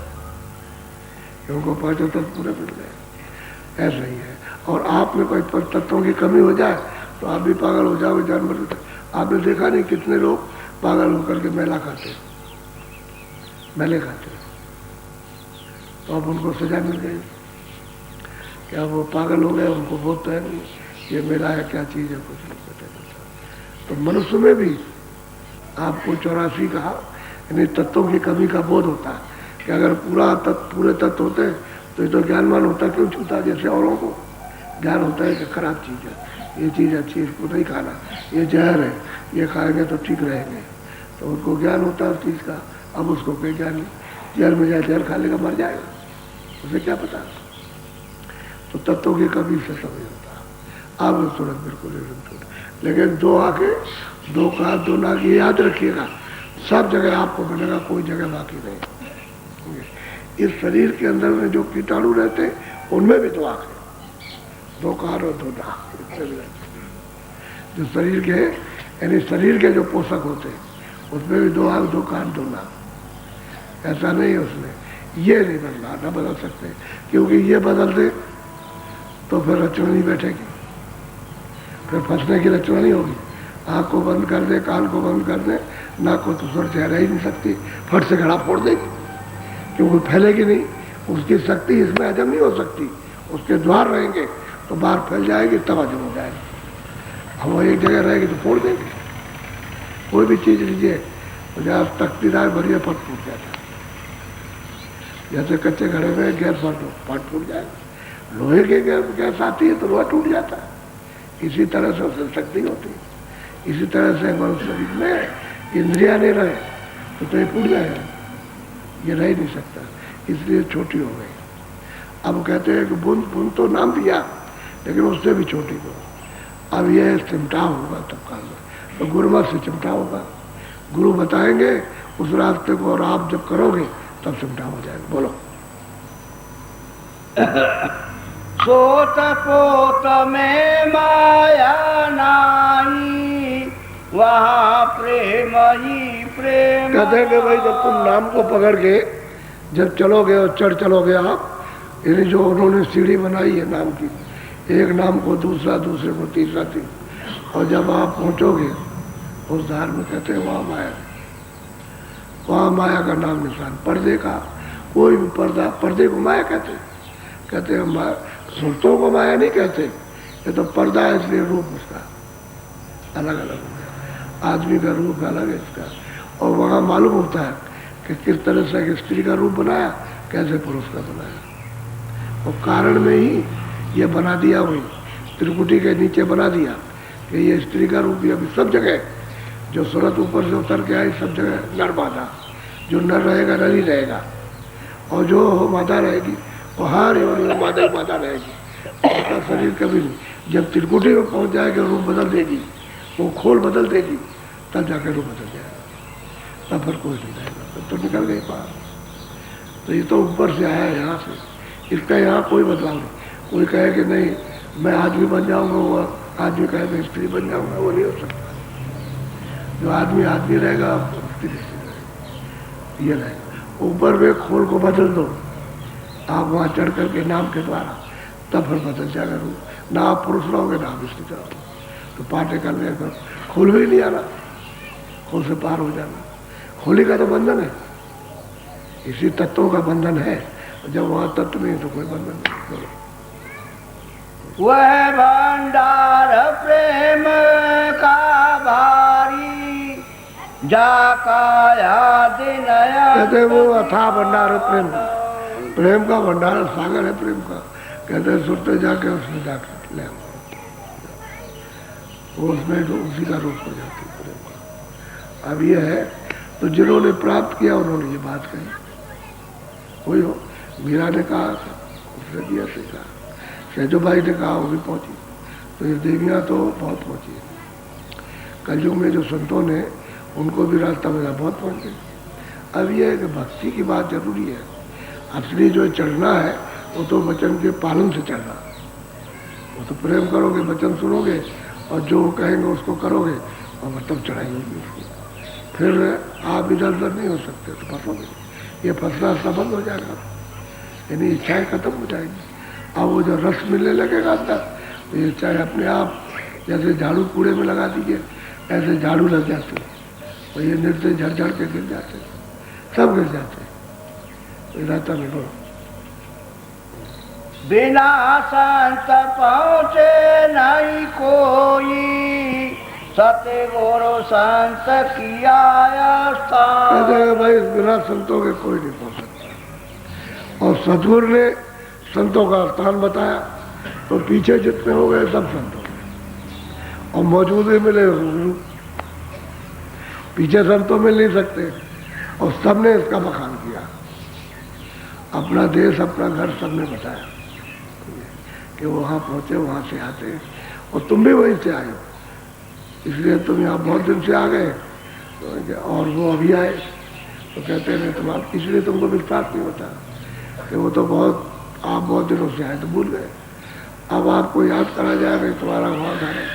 Speaker 1: उनको 5 तत्व पूरे मिल गए, ऐसा ही है। और आप में कोई तत्वों की कमी हो जाए तो आप भी पागल हो जाओगे, जानवर। आपने देखा नहीं कितने लोग पागल होकर के मेला खाते, मेले खाते, तो अब उनको सजा मिल गई, क्या वो पागल हो गए, उनको बोध तो है नहीं ये मेला है क्या चीज है, कुछ नहीं पता। तो मनुष्य में भी आपको 84 का यानी तत्वों की कमी का बोध होता है कि अगर पूरे तत्व होते तो ये तो ज्ञानवान होता, क्यों छूता। जैसे औरों को ज्ञान होता है कि खराब चीज है, ये चीज अच्छी, इसको नहीं खाना, ये जहर है, ये खाएंगे तो ठीक रहेंगे, तो उनको ज्ञान होता है उस चीज का। अब उसको कोई ज्ञान नहीं, जहर में जाए जहर खा लेगा, मर जाएगा, उसे क्या पता। तो तत्वों की कमी से समझ होता। अब सूरत बिल्कुल एकदम, लेकिन 2 आंखें, 2 कान, 2 नाक, ये याद रखिएगा, सब जगह आपको मिलेगा, कोई जगह बाकी नहीं। इस शरीर के अंदर में जो कीटाणु रहते हैं उनमें भी 2 आंखें, 2 कान और 2 नाक, जो शरीर के यानी शरीर के जो पोषक होते हैं उसमें भी 2 आंख, 2 कान, 2 नाक। ऐसा नहीं है उसने ये नहीं बदला, न बदल सकते, क्योंकि ये बदल दे तो फिर रचना नहीं बैठेगी, फिर फंसने की रचना नहीं होगी। आँख को बंद कर दे, कान को बंद कर दे, नाक को तो स्वर से रह ही नहीं सकती, फट से घड़ा फोड़ देगी, क्योंकि फैलेगी नहीं, उसकी शक्ति इसमें हजम नहीं हो सकती। उसके द्वार रहेंगे तो बाहर फैल जाएगी, तब हजम हो जाएगी। हम वो एक जगह रहेगी तो फोड़ देंगे। कोई भी चीज लीजिए तो जब तख्तीदार बढ़िया फट फूट जाता है, जैसे कच्चे घड़े में गैस फट फूट जाएगा। लोहे के गैस आती है तो लोहा टूट जाता है, इसी तरह से उससे शक्ति होती है। इसी तरह से मनुष्य शरीर में इंद्रिया नहीं रहे तो ये टूट जाएगा, ये रह नहीं सकता, इसलिए छोटी हो गई। अब कहते हैं कि बूंद बूंद तो नाम दिया लेकिन उससे भी छोटी को। अब यह चिमटा होगा तब काल में, तो गुरुमत से चिमटा होगा, गुरु बताएंगे उस रास्ते को और आप जब करोगे तब चिमटा हो जाएगा। बोलो।
Speaker 2: सोत पोत में माया नाही, वहाँ प्रेम ही प्रेम।
Speaker 1: कहते हैं कि भाई जब तुम नाम को पकड़ के जब चलोगे और चढ़ चलोगे आप, यानी जो उन्होंने सीढ़ी बनाई है नाम की, एक नाम को दूसरा, दूसरे को तीसरा, और जब आप पहुंचोगे उस धार में, कहते हैं वहाँ माया, वहाँ माया का नाम निशान, पर्दे का कोई भी पर्दा, पर्दे को माया कहते हैं। कहते हैं सुरतों को माया नहीं कहते, ये तो पर्दा है, इसलिए रूप उसका अलग अलग हो गया, आदमी का रूप अलग है इसका। और वहाँ मालूम होता है कि किस तरह से स्त्री का रूप बनाया, कैसे पुरुष का बनाया, और कारण में ही ये बना दिया, वही त्रिकुटी के नीचे बना दिया कि ये स्त्री का रूप भी। अभी सब जगह जो सूरत ऊपर से उतर के आई, सब जगह नर मादा, जो नर रहेगा नर ही रहेगा, और जो मादा रहेगी वो हर मादा ही मादा रहेगी, उसका शरीर कभी नहीं। जब त्रिकुटी में पहुंच जाएगा रूप बदल देगी, वो खोल बदल देगी, तब जाकर रूप बदल जाएगा, तब फिर कोई नहीं रहेगा, तब तो निकल गई बाहर। तो ये तो ऊपर से आया है, यहाँ से, इसका यहाँ कोई बदलाव नहीं। कोई कहे कि नहीं मैं आदमी बन जाऊंगा, वो आदमी कहे मैं स्त्री बन जाऊंगा, वो नहीं हो सकता। जो आदमी आदमी रहेगा, स्त्री रहेगा, ये रहेगा। ऊपर में खोल को बदल दो आप वहाँ चढ़ करके नाम के द्वारा, तब फिर बदल जाएगा रूप। ना आप पुरुष रहोगे ना आप स्त्री रहोगे, तो पाटे करने पर खोल भी नहीं आना, खोल से पार हो जाना। होली का तो बंधन है, इसी तत्वों का बंधन है, जब वहाँ तत्व नहीं तो कोई बंधन नहीं।
Speaker 2: वह भंडार प्रेम का भारी, जाका याद नया।
Speaker 1: कहते वो अथाह भंडार है प्रेम का, प्रेम का भंडार सागर है प्रेम का। कहते हैं सुनते जाके उसमें जाके ले, वो उसमें उसी का रूप हो जाती है प्रेम का। अब ये है तो जिन्होंने प्राप्त किया उन्होंने ये बात कही, वही हो। मीरा ने कहा, उसने दिया से कहा, सहजोबाई ने कहा, वो भी पहुंची। तो ये देवियाँ तो बहुत पहुंची है। कलयुग में जो संतों ने, उनको भी रास्ता मिला, बहुत पहुंच गए। अब ये है कि भक्ति की बात जरूरी है। असली जो चढ़ना है वो तो वचन के पालन से चढ़ना, वो तो प्रेम करोगे, वचन सुनोगे और जो कहेंगे उसको करोगे, और तब चढ़ाई होगी उसकी। फिर आप इधर उधर नहीं हो सकते, तो फंसोगे। ये फंसना बंद हो जाएगा, यानी इच्छाएं खत्म हो जाएगी। अब वो जो रस मिलने लगेगा अंदर, तो ये चाहे अपने आप जैसे झाड़ू कूड़े में लगा दीजिए, ऐसे झाड़ू लग जाते, और ये निर्दय झड़ झड़ के गिर जाते, सब गिर जाते, तो रहता नहीं। बोलो।
Speaker 2: बिना संत पहुँचे नहीं कोई, सतगुरु संत किया स्थान।
Speaker 1: कहते हैं भाई बिना संतों के कोई नहीं पहुँच सकता, और सतगुरु ने संतों का स्थान बताया, तो पीछे जितने हो गए सब संत हो गए, और मौजूद ही मिले गुरु। पीछे संत तो मिल नहीं सकते, और सबने इसका बखान किया। अपना देश अपना घर सबने बताया कि वहाँ पहुँचे, वहाँ से आते, और तुम भी वहीं से आए हो, इसलिए तुम यहाँ बहुत दिन से आ गए, तो और वो अभी आए, तो कहते हैं तुम्हारा, इसलिए तुमको विश्वास नहीं होता कि वो तो बहुत, आप बहुत दिनों से आए तो भूल गए। अब आपको याद करा जाएगा, तुम्हारा वहाँ घर है,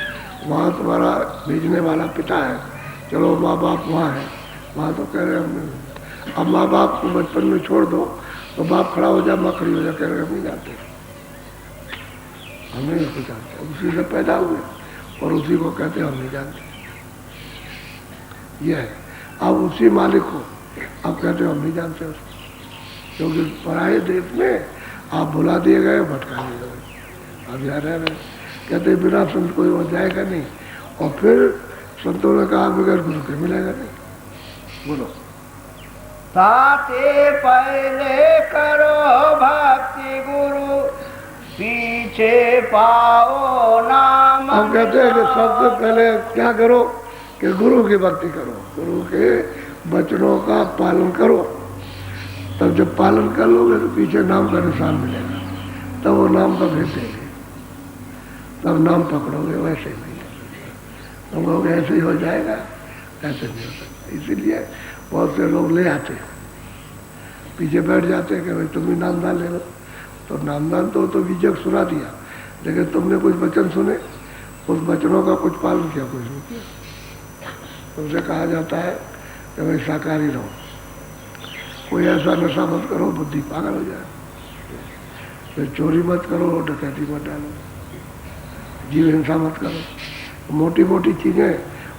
Speaker 1: वहाँ तुम्हारा भेजने वाला पिता है, चलो माँ बाप वहाँ है, वहाँ तो कह रहे हमने। अब माँ बाप को बचपन में छोड़ दो तो बाप खड़ा हो जाए, माँ खड़ी हो जाए, कह रहे हम नहीं जानते, हम नहीं जानते, उसी से पैदा हुए और उसी को कहते हम नहीं जानते। यह है, अब उसी मालिक को अब कहते हम नहीं जानते उसको, क्योंकि पराये देश में आप भुला दिए गए, भटका दिए गए। अब यहाँ रह रहे, कहते बिना संत कोई वो जाएगा नहीं, और फिर संतों ने कहा बगैर गुरु के मिलेगा नहीं। बोलो।
Speaker 2: ताते पहले करो भक्ति गुरु, पीछे पाओ नाम।
Speaker 1: हम कहते हैं कि सबसे पहले क्या करो कि गुरु की भक्ति करो, गुरु के वचनों का पालन करो। तब जब पालन कर लोगे तो पीछे नाम का निशान मिलेगा, तब वो नाम का भेद देंगे, तब नाम पकड़ोगे। वैसे नहीं तुम लोग ऐसे ही हो जाएगा, ऐसे नहीं हो सकता। इसीलिए बहुत से लोग ले आते हैं, पीछे बैठ जाते हैं कि भाई तुम भी नामदान ले लो। तो नामदान तो बीजक सुना दिया, लेकिन तुमने कुछ वचन सुने, उस वचनों का कुछ पालन किया, कुछ नहीं किया। तुमसे कहा जाता है कि भाई शाकाहारी रहो, कोई ऐसा नशा मत करो बुद्धि पागल हो जाए, फिर चोरी मत करो, डकैती मत डालो, जीव हिंसा मत करो। मोटी मोटी चीज़ें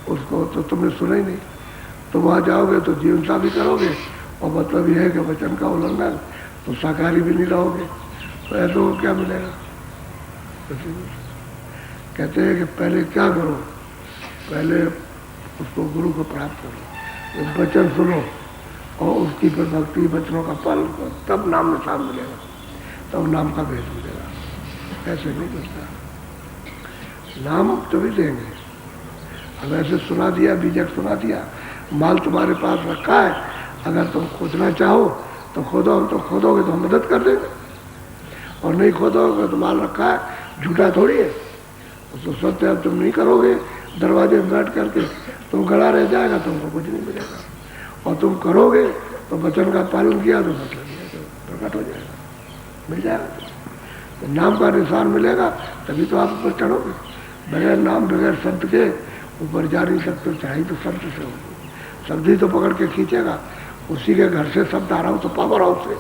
Speaker 1: उसको तो तुमने सुना ही नहीं। तुम वहाँ जाओगे तो जीव हिंसा भी करोगे, और मतलब यह है कि वचन का उल्लंघन, तो शाकाहारी भी नहीं रहोगे, तो ऐसे को क्या मिलेगा। कहते हैं कि पहले क्या करो, पहले उसको गुरु को प्राप्त करो, वचन सुनो और उसकी फिर भक्ति वचनों का पालन करो, तब नाम निशान मिलेगा, तब नाम का भेद मिलेगा। ऐसे नहीं करता, नाम तभी देंगे। अब ऐसे सुना दिया, बीजक सुना दिया, माल तुम्हारे पास रखा है, अगर तुम खोदना चाहो तो खोदो, हम तो खोदोगे तो हम मदद कर देंगे, और नहीं खोदोगे तो माल रखा है, झूठा थोड़ी है, तो सत्य अब तुम नहीं करोगे, दरवाजे में बैठ करके तुम खड़ा रह जाएगा, तुमको कुछ नहीं मिलेगा। और तुम करोगे तो वचन का पालन किया तो मतलब प्रकट हो जाएगा, मिल जाएगा। तो नाम का निशान मिलेगा तभी तो आप ऊपर चढ़ोगे। बगैर नाम बगैर शब्द के ऊपर जा नहीं सकते, चढ़ाई तो शब्द से होगी, शब्द ही तो पकड़ के खींचेगा। उसी के घर से शब्द आ रहा हो तो पावर हाउस से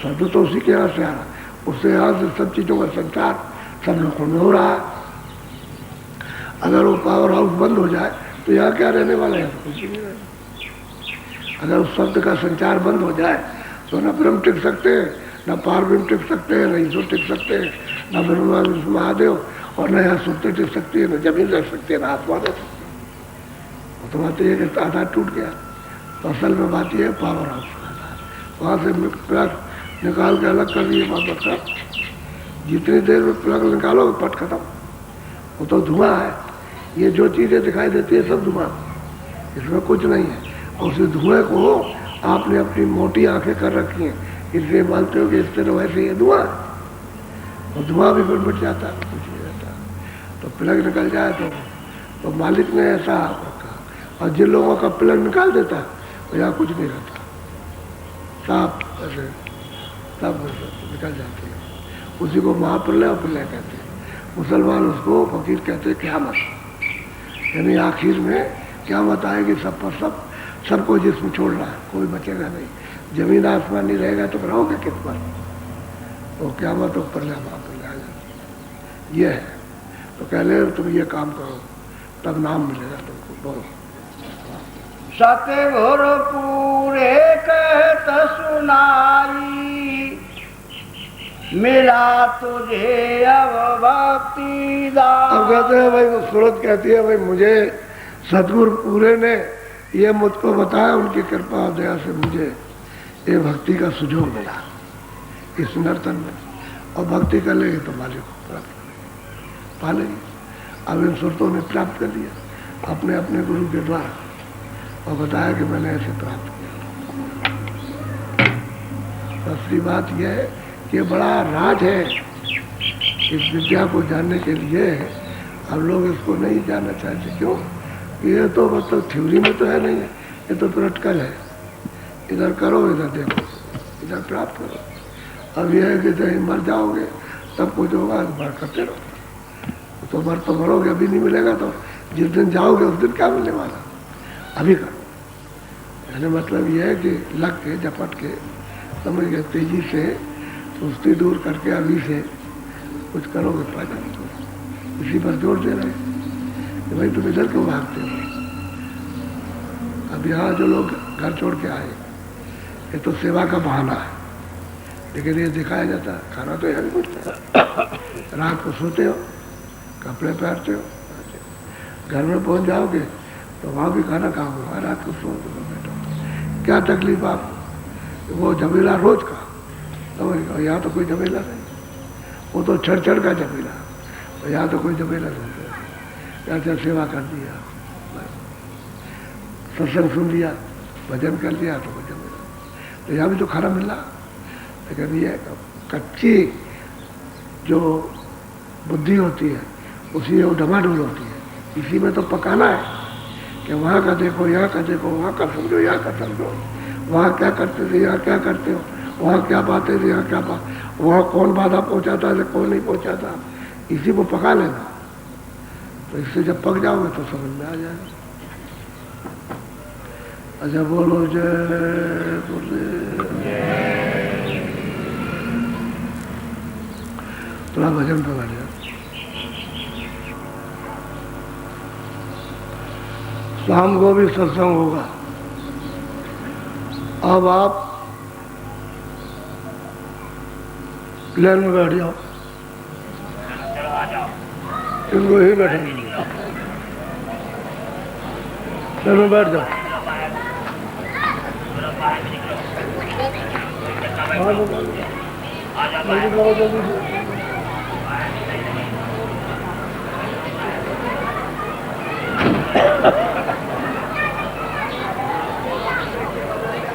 Speaker 1: शब्द तो उसी के यहाँ से आ रहा, उससे यहाँ से सब चीज़ों का संचार सब लोगों में हो रहा है। अगर वो पावर हाउस बंद हो जाए तो यहाँ क्या रहने वाला है, तो कुछ भी नहीं रहेगा। अगर उस शब्द का संचार बंद हो जाए तो न ब्रह्म टिक सकते हैं, न पारब्रह्म टिक सकते हैं, न ईश्वर टिक सकते हैं, न ब्रह्मा विष्णु महादेव, और न यहाँ सुरते टिक सकती है, न जमीन रह सकती है, न आसमान रह सकती है। तो बात यह कि आधार टूट गया। तो असल में बात यह है पावर हाउस का, वहाँ से प्लग निकाल के अलग कर दिए वापस का। जितनी देर में प्लग निकालोगे पट खत्म, वो तो धुआं है। ये जो चीज़ें दिखाई देती है सब धुआं, इसमें कुछ नहीं है। और उस धुएं को आपने अपनी मोटी आंखें कर रखी हैं, इसलिए मानते हो कि इस तरह वैसे ये धुआं है, और धुआं भी फिर मिट जाता है, कुछ नहीं रहता। तो प्लग निकल जाए तो मालिक ने ऐसा रखा, और जिन लोगों का प्लग निकाल देता है तो यहाँ कुछ नहीं रहता, साफ ऐसे सब निकल जाते हैं। उसी को महाप्रलय और प्रलय कहते हैं। मुसलमान उसको फकीर कहते हैं क़यामत, यानी आखिर में क़यामत आएगी, सब पर सब, सबको जिस्म छोड़ रहा है, कोई बचेगा नहीं। जमीन आसमान नहीं रहेगा तो रहोगे किस पर। तो क़यामत और प्रलय महाप्रलय आ जाती है। ये है, तो कह ले तुम ये काम करो तब नाम मिलेगा तुमको। बोलो।
Speaker 2: सतगुर पूरे कहत सुनाई, मिला तुझे अब भक्ति दान।
Speaker 1: अब कहते हैं भाई, वो सूरत कहती है भाई मुझे सतगुरु पूरे ने ये मुझको बताया, उनकी कृपा और दया से मुझे ये भक्ति का सुजोग मिला इस नर्तन में। और भक्ति कर लेंगे तो मालिक को प्राप्त करेंगे, पा लेंगे। अब इन सुरतों ने प्राप्त कर लिया अपने अपने गुरु के द्वारा, और बताया कि मैंने ऐसे प्राप्त किया। दूसरी बात यह है कि बड़ा राज है इस विद्या को जानने के लिए। अब लोग इसको नहीं जानना चाहते, क्यों? ये तो मतलब थ्योरी में तो है नहीं, ये तो प्रैक्टिकल है। इधर करो, इधर देखो, इधर प्राप्त करो। अब यह है कि जब मर जाओगे तब कुछ होगा, बार करते रहो। तो मर तो मरोगे, अभी नहीं मिलेगा, तो जिस दिन जाओगे उस दिन क्या मिलने वाला, अभी करो। यानी मतलब यह है कि लग के झपट के समझ गए, तेजी से सुस्ती दूर करके अभी से कुछ करोगे फायदा नहीं। इसी पर जोर दे रहे कि भाई तुम इधर क्यों भागते हो। अब यहाँ जो लोग घर छोड़ के आए, ये तो सेवा का बहाना है, लेकिन ये दिखाया जाता है खाना तो यहाँ भी मिलता है। रात को सोते हो, कपड़े पहनते हो, घर में पहुँच जाओगे तो वहाँ भी खाना खाओगे, रात को सो बैठो, क्या तकलीफ आपको। वो झमेला रोज का, तो यहाँ तो कोई झमेला नहीं। वो तो छड़ छड़ का जमीला, तो यहाँ तो कोई जमीला नहीं, यहाँ सेवा कर दिया, सत्संग सुन लिया, भजन कर लिया तो भजन मिला। तो यहाँ भी तो खाना मिला, लेकिन ये कच्ची जो बुद्धि होती है उसी में वो डमाडोल होती है। इसी में तो पकाना है कि वहाँ का देखो, यहाँ का देखो, वहाँ का समझो, यहाँ का समझो, वहाँ क्या करते थे, यहाँ क्या करते हो, वहाँ क्या बातें थी, यहाँ क्या बात, वहाँ कौन बाधा पहुँचाता है, कौन नहीं पहुँचाता, इसी को पका लेना। तो इससे जब पक जाओगे तो समझ में आ जाएगा। अच्छा बोलो जय गुरुदेव। थोड़ा भजन पे बैठ जाओ। शाम को भी सत्संग होगा। अब आप प्लेन में बैठ जाओ, इनको ही बैठेंगे, प्लेन में बैठ जाओ। जल्दी